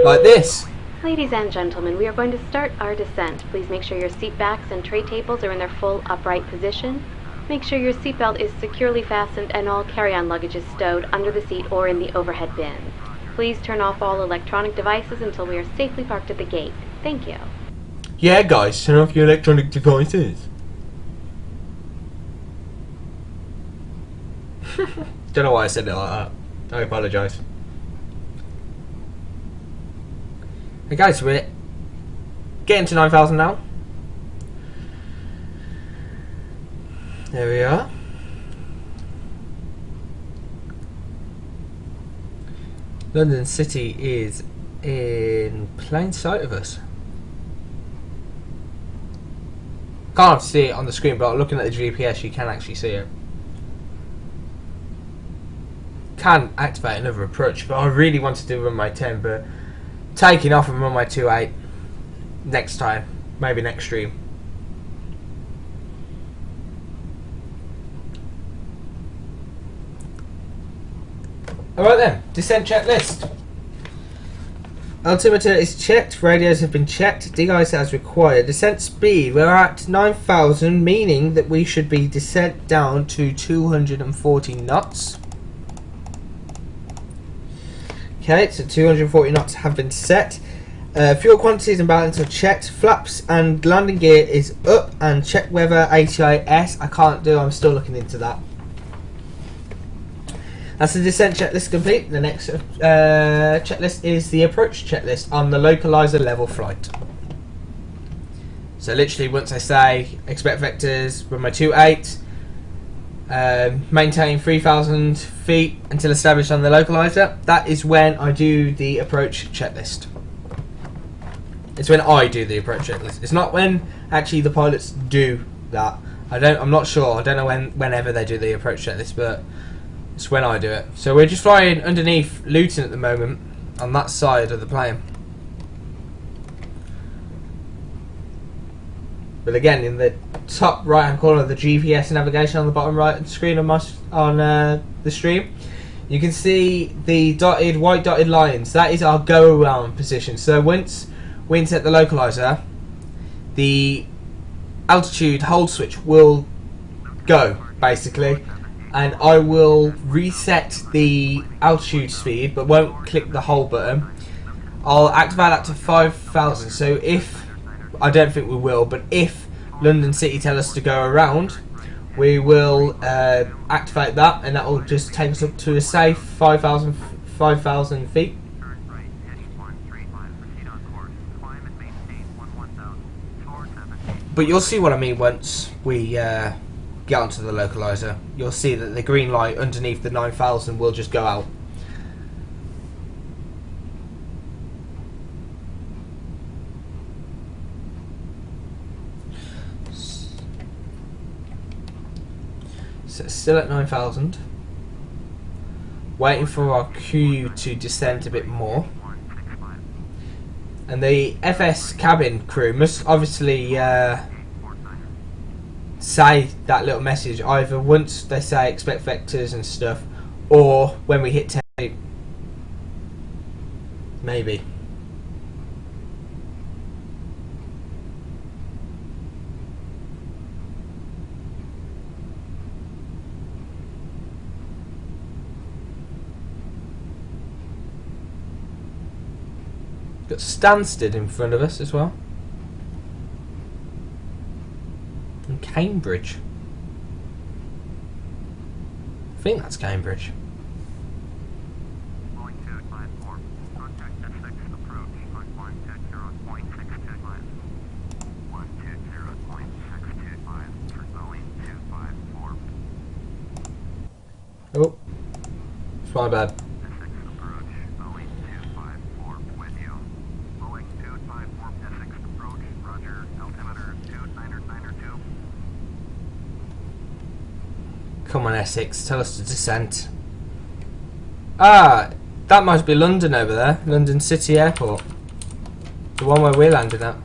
like this. Ladies and gentlemen, we are going to start our descent. Please make sure your seat backs and tray tables are in their full upright position. Make sure your seatbelt is securely fastened and all carry-on luggage is stowed under the seat or in the overhead bins. Please turn off all electronic devices until we are safely parked at the gate. Thank you. Yeah, guys, turn off your electronic devices. Don't know why I said it like that. I apologise. Hey guys, we're getting to 9,000 now. There we are. London City is in plain sight of us. Can't see it on the screen, but looking at the GPS, you can actually see it. Can activate another approach, but I really wanted to run my 10, but taking off and run my 2.8 next time, maybe next stream. Alright then, descent checklist. Altimeter is checked, radios have been checked, de-ice as required. Descent speed, we're at 9,000, meaning that we should be descent down to 240 knots. Okay, so 240 knots have been set. Fuel quantities and balance are checked. Flaps and landing gear is up, and check weather ATIS I can't do, I'm still looking into that. That's the descent checklist complete. The next checklist is the approach checklist on the localizer level flight. So literally once I say expect vectors, run my 2.8, maintain 3,000 feet until established on the localizer, that is when I do the approach checklist. It's when I do the approach checklist. It's not when actually the pilots do that. I'm not sure. I don't know whenever they do the approach checklist, but it's when I do it. So we're just flying underneath Luton at the moment on that side of the plane. But again, in the top right hand corner of the GPS navigation on the bottom right screen on the stream, you can see the white dotted lines. That is our go around position. So once we insert the localizer, the altitude hold switch will go basically, and I will reset the altitude speed but won't click the hold button. I'll activate that to 5,000. So if, I don't think we will, but if London City tell us to go around, we will activate that, and that will just take us up to a safe 5,000 feet. But you'll see what I mean once we get onto the localizer. You'll see that the green light underneath the 9,000 will just go out. So it's still at 9,000. Waiting for our queue to descend a bit more. And the FS cabin crew must obviously say that little message either once they say expect vectors and stuff, or when we hit 10. Maybe. Got Stansted in front of us as well. And Cambridge. I think that's Cambridge. Oh, it's my bad. Come on, Essex, tell us to descend. Ah, That must be London over there. London City Airport. The one where we're landing at.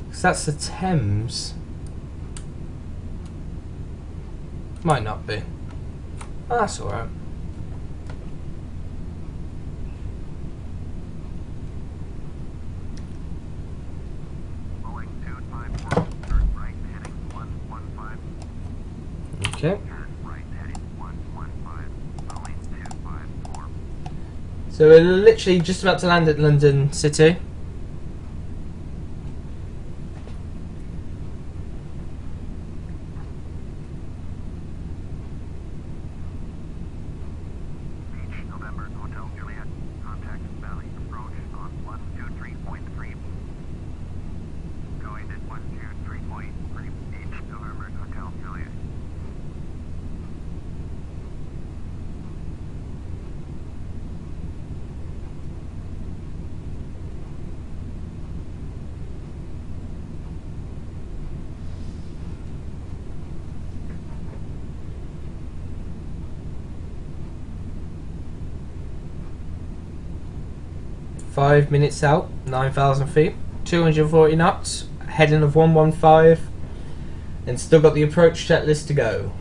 Because that's the Thames. Might not be. Oh, that's alright. Okay. So we're literally just about to land at London City. Five minutes out, 9,000 feet, 240 knots, heading of 115, and still got the approach checklist to go.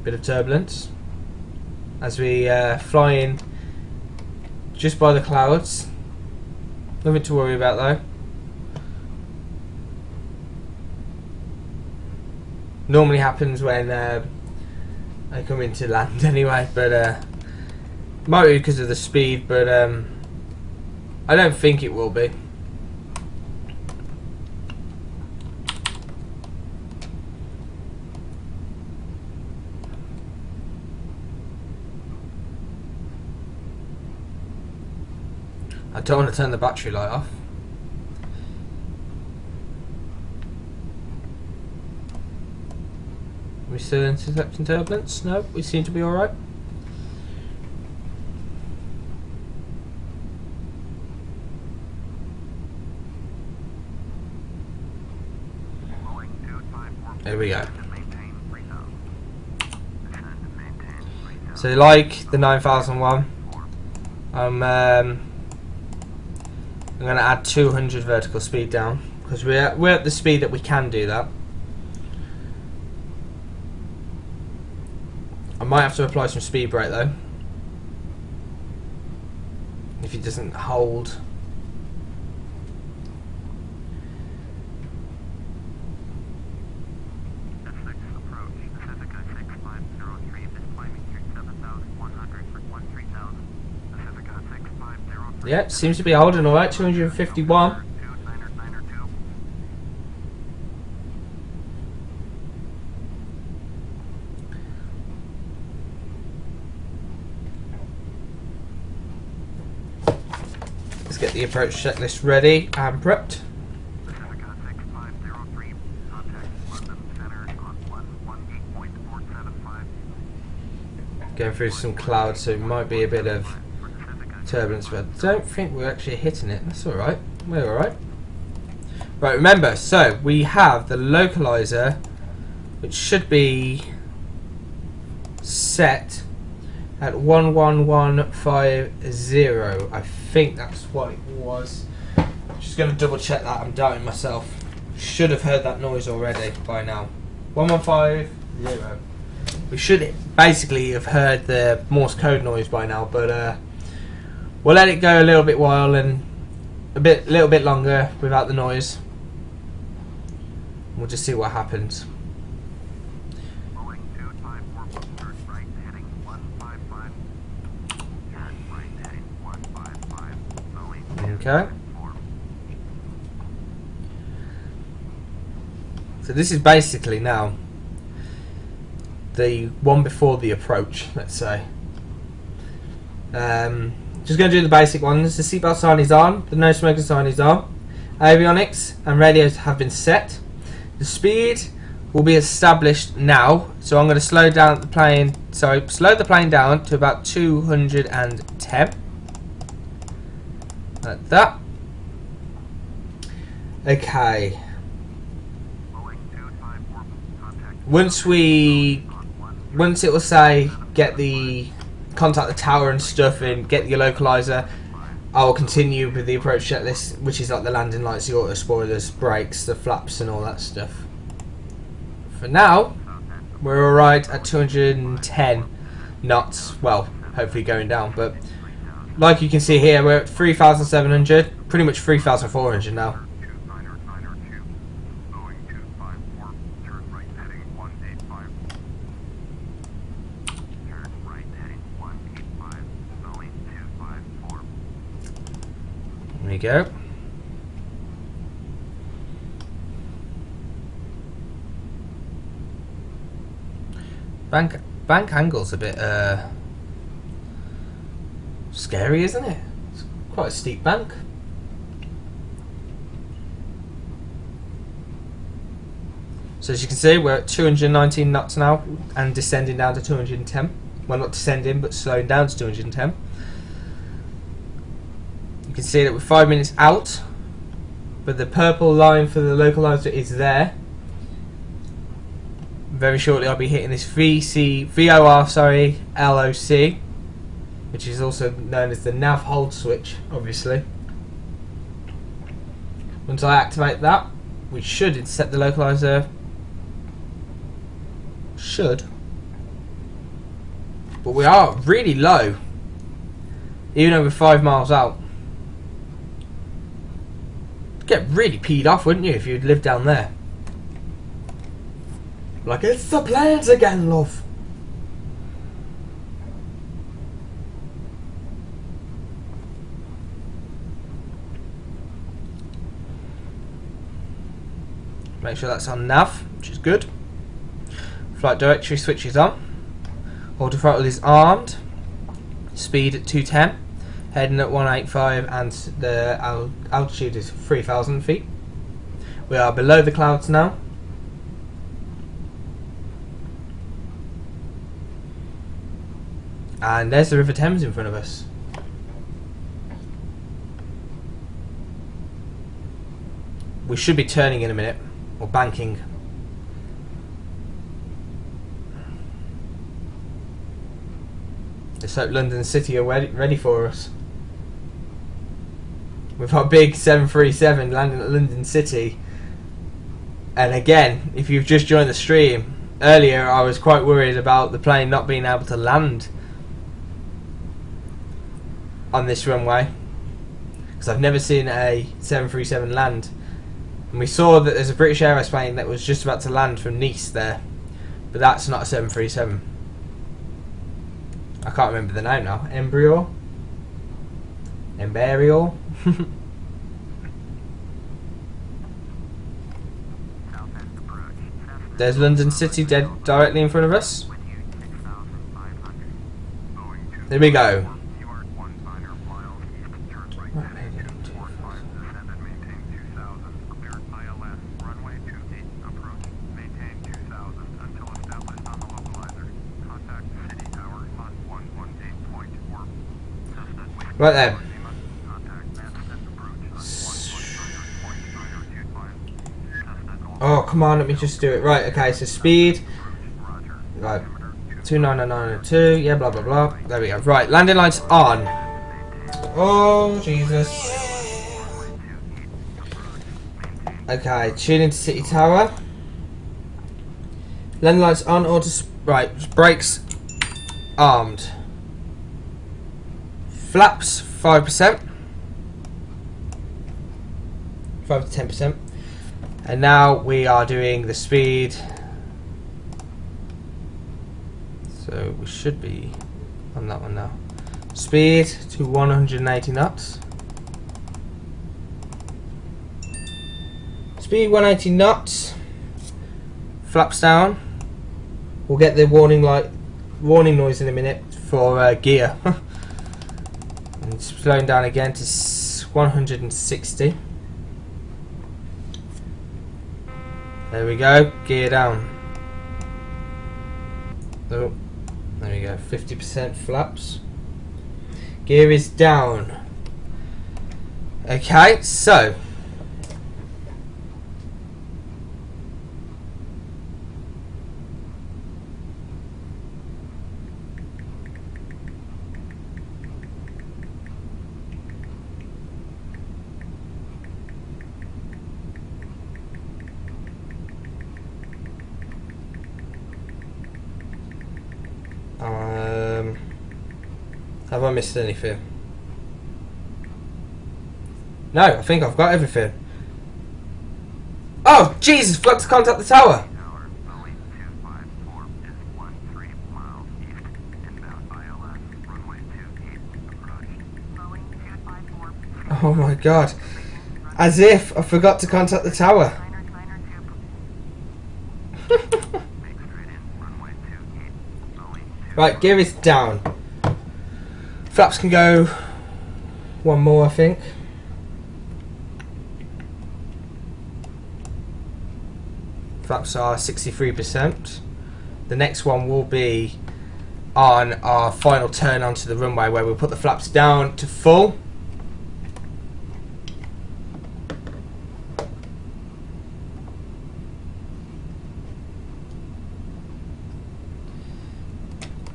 Bit of turbulence as we fly in just by the clouds. Nothing to worry about though. Normally happens when I come into land anyway, but might be because of the speed, but I don't think it will be. I don't want to turn the battery light off. Are we still intercepting turbulence? No, we seem to be alright. There we go. So like the 9001, I'm going to add 200 vertical speed down because we're at the speed that we can do that. I might have to apply some speed brake though if it doesn't hold. Yeah, seems to be holding alright, 251. Let's get the approach checklist ready and prepped. Going through some clouds, so it might be a bit of turbulence, but I don't think we're actually hitting it. That's alright. We're alright. Right, remember, so we have the localizer, which should be set at 11150. I think that's what it was. Just going to double check that. I'm doubting myself. Should have heard that noise already by now. 11150. We should basically have heard the Morse code noise by now, but we'll let it go a little bit while and little bit longer without the noise. We'll just see what happens. Okay. So this is basically now the one before the approach, let's say. Just going to do the basic ones. The seatbelt sign is on, the no smoking sign is on, avionics and radios have been set. The speed will be established now, so I'm going to slow down the plane. Sorry, slow the plane down to about 210, like that. Okay. Once it will say get the contact the tower and stuff and get your localizer, I will continue with the approach checklist, which is like the landing lights, the auto spoilers, brakes, the flaps and all that stuff. For now, we're alright at 210 knots, well, hopefully going down, but like you can see here, we're at 3,700, pretty much 3,400 now. There we go. Bank angle's a bit scary, isn't it? It's quite a steep bank. So as you can see, we're at 219 knots now and descending down to 210. Well, not descending, but slowing down to 210. You can see that we're 5 minutes out, but the purple line for the localizer is there. Very shortly I'll be hitting this LOC, which is also known as the nav hold switch, obviously. Once I activate that, we should intercept the localizer. Should. But we are really low, even though we're 5 miles out. You'd get really peed off, wouldn't you, if you'd lived down there? Like, it's the planes again, love. Make sure that's on nav, which is good. Flight directory switch is on. Auto throttle is armed. Speed at 210. Heading at 185 and the altitude is 3,000 feet. We are below the clouds now. And there's the River Thames in front of us. We should be turning in a minute, or banking. Let's hope London City are ready for us. With our big 737 landing at London City. And again, if you've just joined the stream, earlier I was quite worried about the plane not being able to land on this runway, because I've never seen a 737 land. And we saw that there's a British Airways plane that was just about to land from Nice there, but that's not a 737. I can't remember the name now. Embrior? There's London City dead directly in front of us. There we go. Right then. Oh, come on, let me just do it. Right, okay, so speed. Right. 29902, yeah, blah, blah, blah. There we go. Right, landing lights on. Oh, Jesus. Okay, tune into City Tower. Landing lights on, right, brakes armed. Flaps 5%, 5 to 10%, and now we are doing the speed. So we should be on that one now. Speed to 180 knots. Speed 180 knots. Flaps down. We'll get the warning noise in a minute for gear. And slowing down again to 160. There we go, gear down. Oh, there we go, 50% flaps. Gear is down. Okay, so Have I missed anything? No, I think I've got everything. Oh, Jesus! Forgot to contact the tower! Oh my god. As if I forgot to contact the tower. Right, gear is down. Flaps can go one more, I think. Flaps are 63%. The next one will be on our final turn onto the runway, where we'll put the flaps down to full.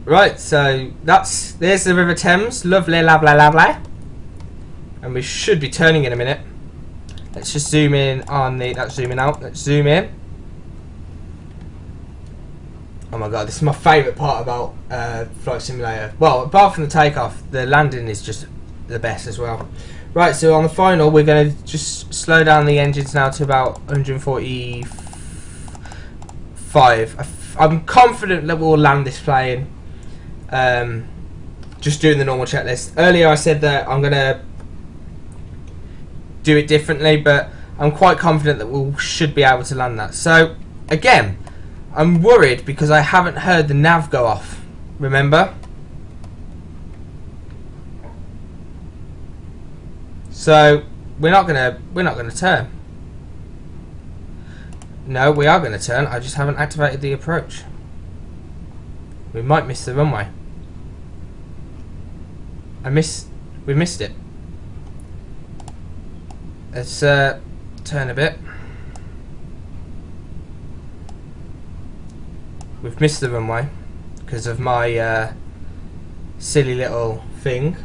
Right, so there's the River Thames, lovely, lovely, and we should be turning in a minute. Let's just zoom in on that's zooming out. Let's zoom in. Oh my god, this is my favourite part about Flight Simulator. Well, apart from the takeoff, the landing is just the best as well. Right, so on the final, we're going to just slow down the engines now to about 145. I'm confident that we'll land this plane. Just doing the normal checklist. Earlier I said that I'm gonna do it differently, but I'm quite confident that we should be able to land that. So again, I'm worried because I haven't heard the nav go off. Remember? So we're not gonna turn. No, we are gonna turn. I just haven't activated the approach. We might miss the runway. We missed it. Let's turn a bit. We've missed the runway because of my silly little thing.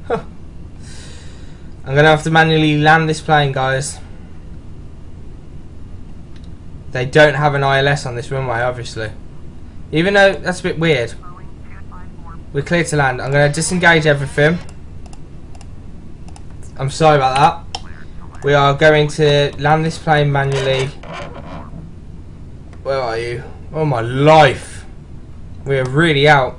Huh. I'm gonna have to manually land this plane, guys. They don't have an ILS on this runway, obviously. Even though that's a bit weird. We're clear to land. I'm going to disengage everything. I'm sorry about that. We are going to land this plane manually. Where are you? Oh my life. We are really out.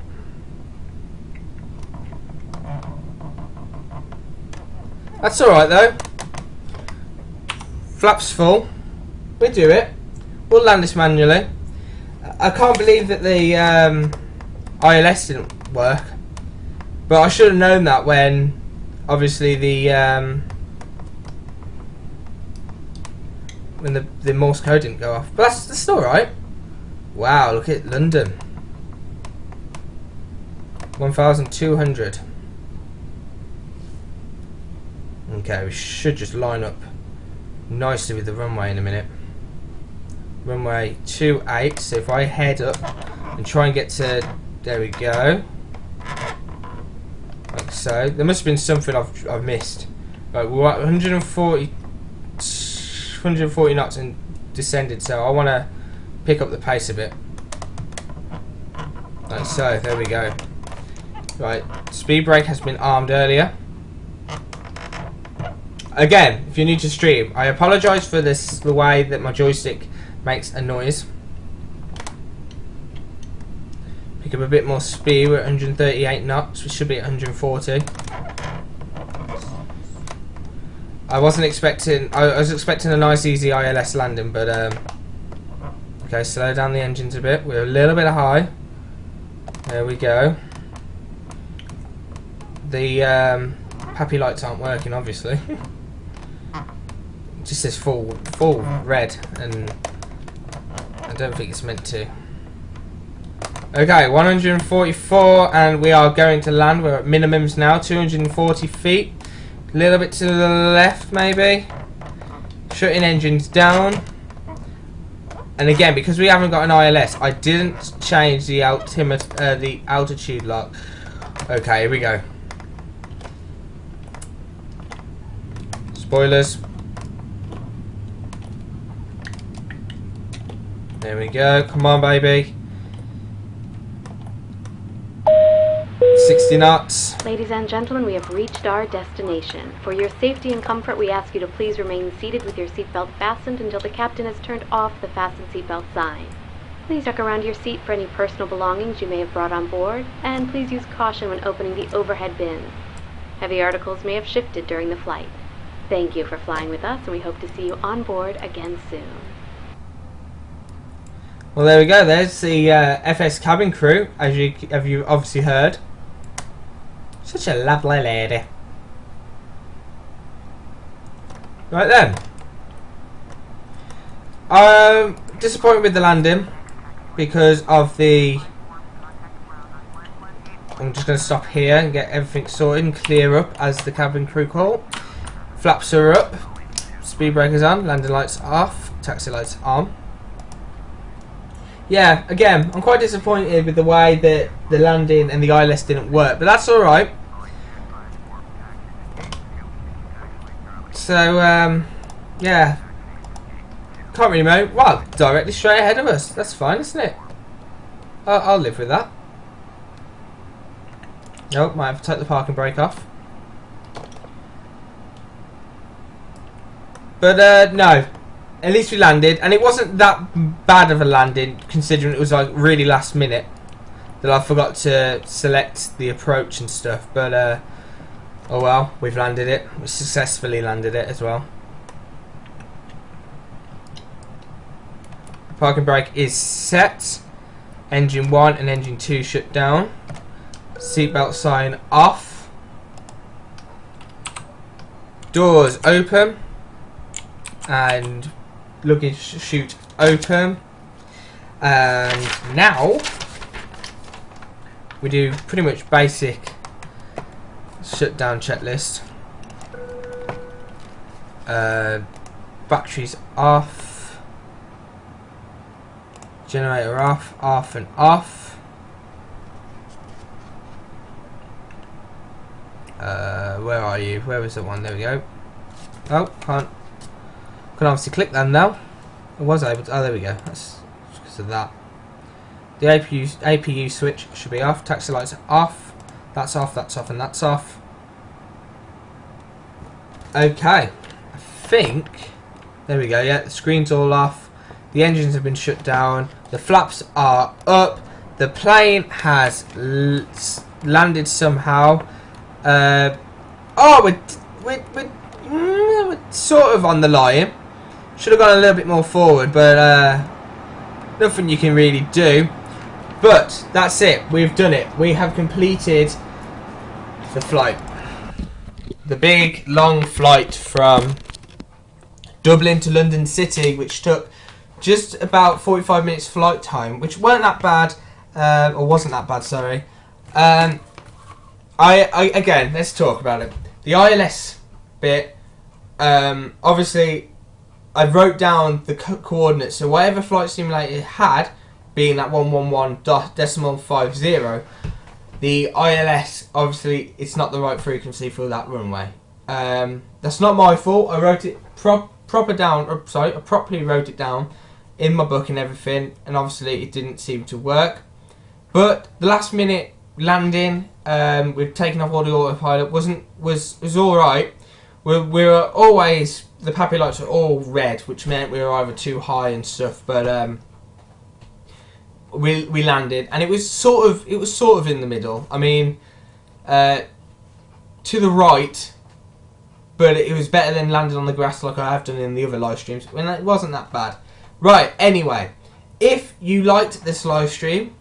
That's alright though. Flaps full. We do it. We'll land this manually. I can't believe that the ILS didn't work, but I should have known that when, obviously, when the Morse code didn't go off. But that's all right. Wow, look at London. 1,200. Okay, we should just line up nicely with the runway in a minute. Runway 28, so if I head up and try and get to, there we go, like so. There must have been something I've missed. Right, we're at 140 knots and descended, so I want to pick up the pace a bit. Like so, there we go. Right, speed brake has been armed earlier. Again, if you're new to stream, I apologise for the way that my joystick makes a noise. Pick up a bit more speed. We're at 138 knots. We should be at 140. I was expecting a nice easy ILS landing, but okay, slow down the engines a bit. We're a little bit high. There we go. The happy lights aren't working, obviously. It just says full red, and I don't think it's meant to. Okay, 144, and we are going to land. We're at minimums now, 240 feet. A little bit to the left, maybe. Shutting engines down. And again, because we haven't got an ILS, I didn't change the altitude lock. Okay, here we go. Spoilers. There we go. Come on, baby. 60 knots. Ladies and gentlemen, we have reached our destination. For your safety and comfort, we ask you to please remain seated with your seatbelt fastened until the captain has turned off the fasten seatbelt sign. Please duck around your seat for any personal belongings you may have brought on board, and please use caution when opening the overhead bins. Heavy articles may have shifted during the flight. Thank you for flying with us, and we hope to see you on board again soon. Well, there we go. There's the FS cabin crew, as you obviously heard. Such a lovely lady. Right then. Disappointed with the landing because of the... I'm just going to stop here and get everything sorted and clear up as the cabin crew call. Flaps are up. Speed breakers on. Landing lights off. Taxi lights on. Yeah, again, I'm quite disappointed with the way that the landing and the ILS didn't work, but that's alright. So, yeah. Can't really know. Well, directly straight ahead of us. That's fine, isn't it? I'll live with that. Nope, might have to take the parking brake off. But, no. At least we landed, and it wasn't that bad of a landing considering it was like really last minute that I forgot to select the approach and stuff, but oh well, we've landed it. We successfully landed it as well. Parking brake is set. Engine 1 and engine 2 shut down. Seatbelt sign off. Doors open. And luggage chute open, and now we do pretty much basic shutdown checklist. Batteries off, generator off and off. Where are you? Where was the one? There we go. Oh, can't. Can obviously click them now. I was able to. Oh, there we go. That's because of that. The APU switch should be off. Taxi lights are off. That's off. That's off, and that's off. Okay. I think. There we go. Yeah, the screen's all off. The engines have been shut down. The flaps are up. The plane has landed somehow. Oh, we're sort of on the line. Should have gone a little bit more forward, but nothing you can really do. But that's it. We've done it. We have completed the flight. The big, long flight from Dublin to London City, which took just about 45 minutes flight time, which weren't that bad, or wasn't that bad, sorry. Again, let's talk about it. The ILS bit, obviously, I wrote down the coordinates, so whatever Flight Simulator had, being that 111.50, the ILS, obviously, it's not the right frequency for that runway. That's not my fault. I wrote it I properly wrote it down in my book and everything, and obviously it didn't seem to work. But the last minute landing, we've taken off all the autopilot, was all right. We were always, the PAPI lights were all red, which meant we were either too high and stuff. But we landed, and it was sort of in the middle. I mean, to the right, but it was better than landing on the grass like I have done in the other live streams. When it wasn't that bad. Right. Anyway, if you liked this live stream,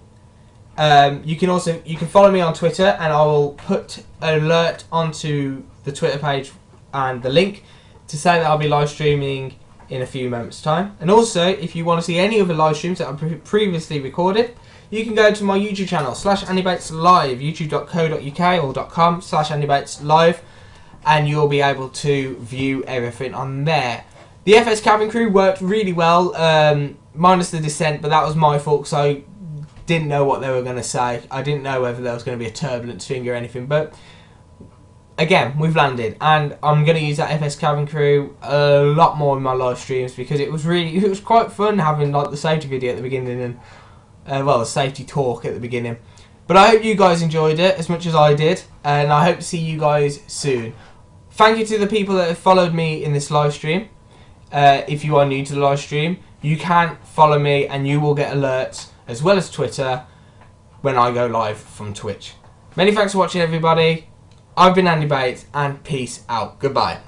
you can follow me on Twitter, and I will put an alert onto the Twitter page and the link to say that I'll be live streaming in a few moments time. And also, if you want to see any other live streams that I've previously recorded, you can go to my YouTube channel /AndyBatesLive, youtube.co.uk or .com/AndyBatesLive, and you'll be able to view everything on there. The FS cabin crew worked really well, minus the descent, but that was my fault because I didn't know what they were going to say. I didn't know whether there was going to be a turbulence thing or anything, but again, we've landed, and I'm going to use that FS cabin crew a lot more in my live streams because it was quite fun having like the safety video at the beginning and well, the safety talk at the beginning. But I hope you guys enjoyed it as much as I did, and I hope to see you guys soon. Thank you to the people that have followed me in this live stream. If you are new to the live stream, you can follow me and you will get alerts as well as Twitter when I go live from Twitch. Many thanks for watching, everybody. I've been Andy Bates, and peace out. Goodbye.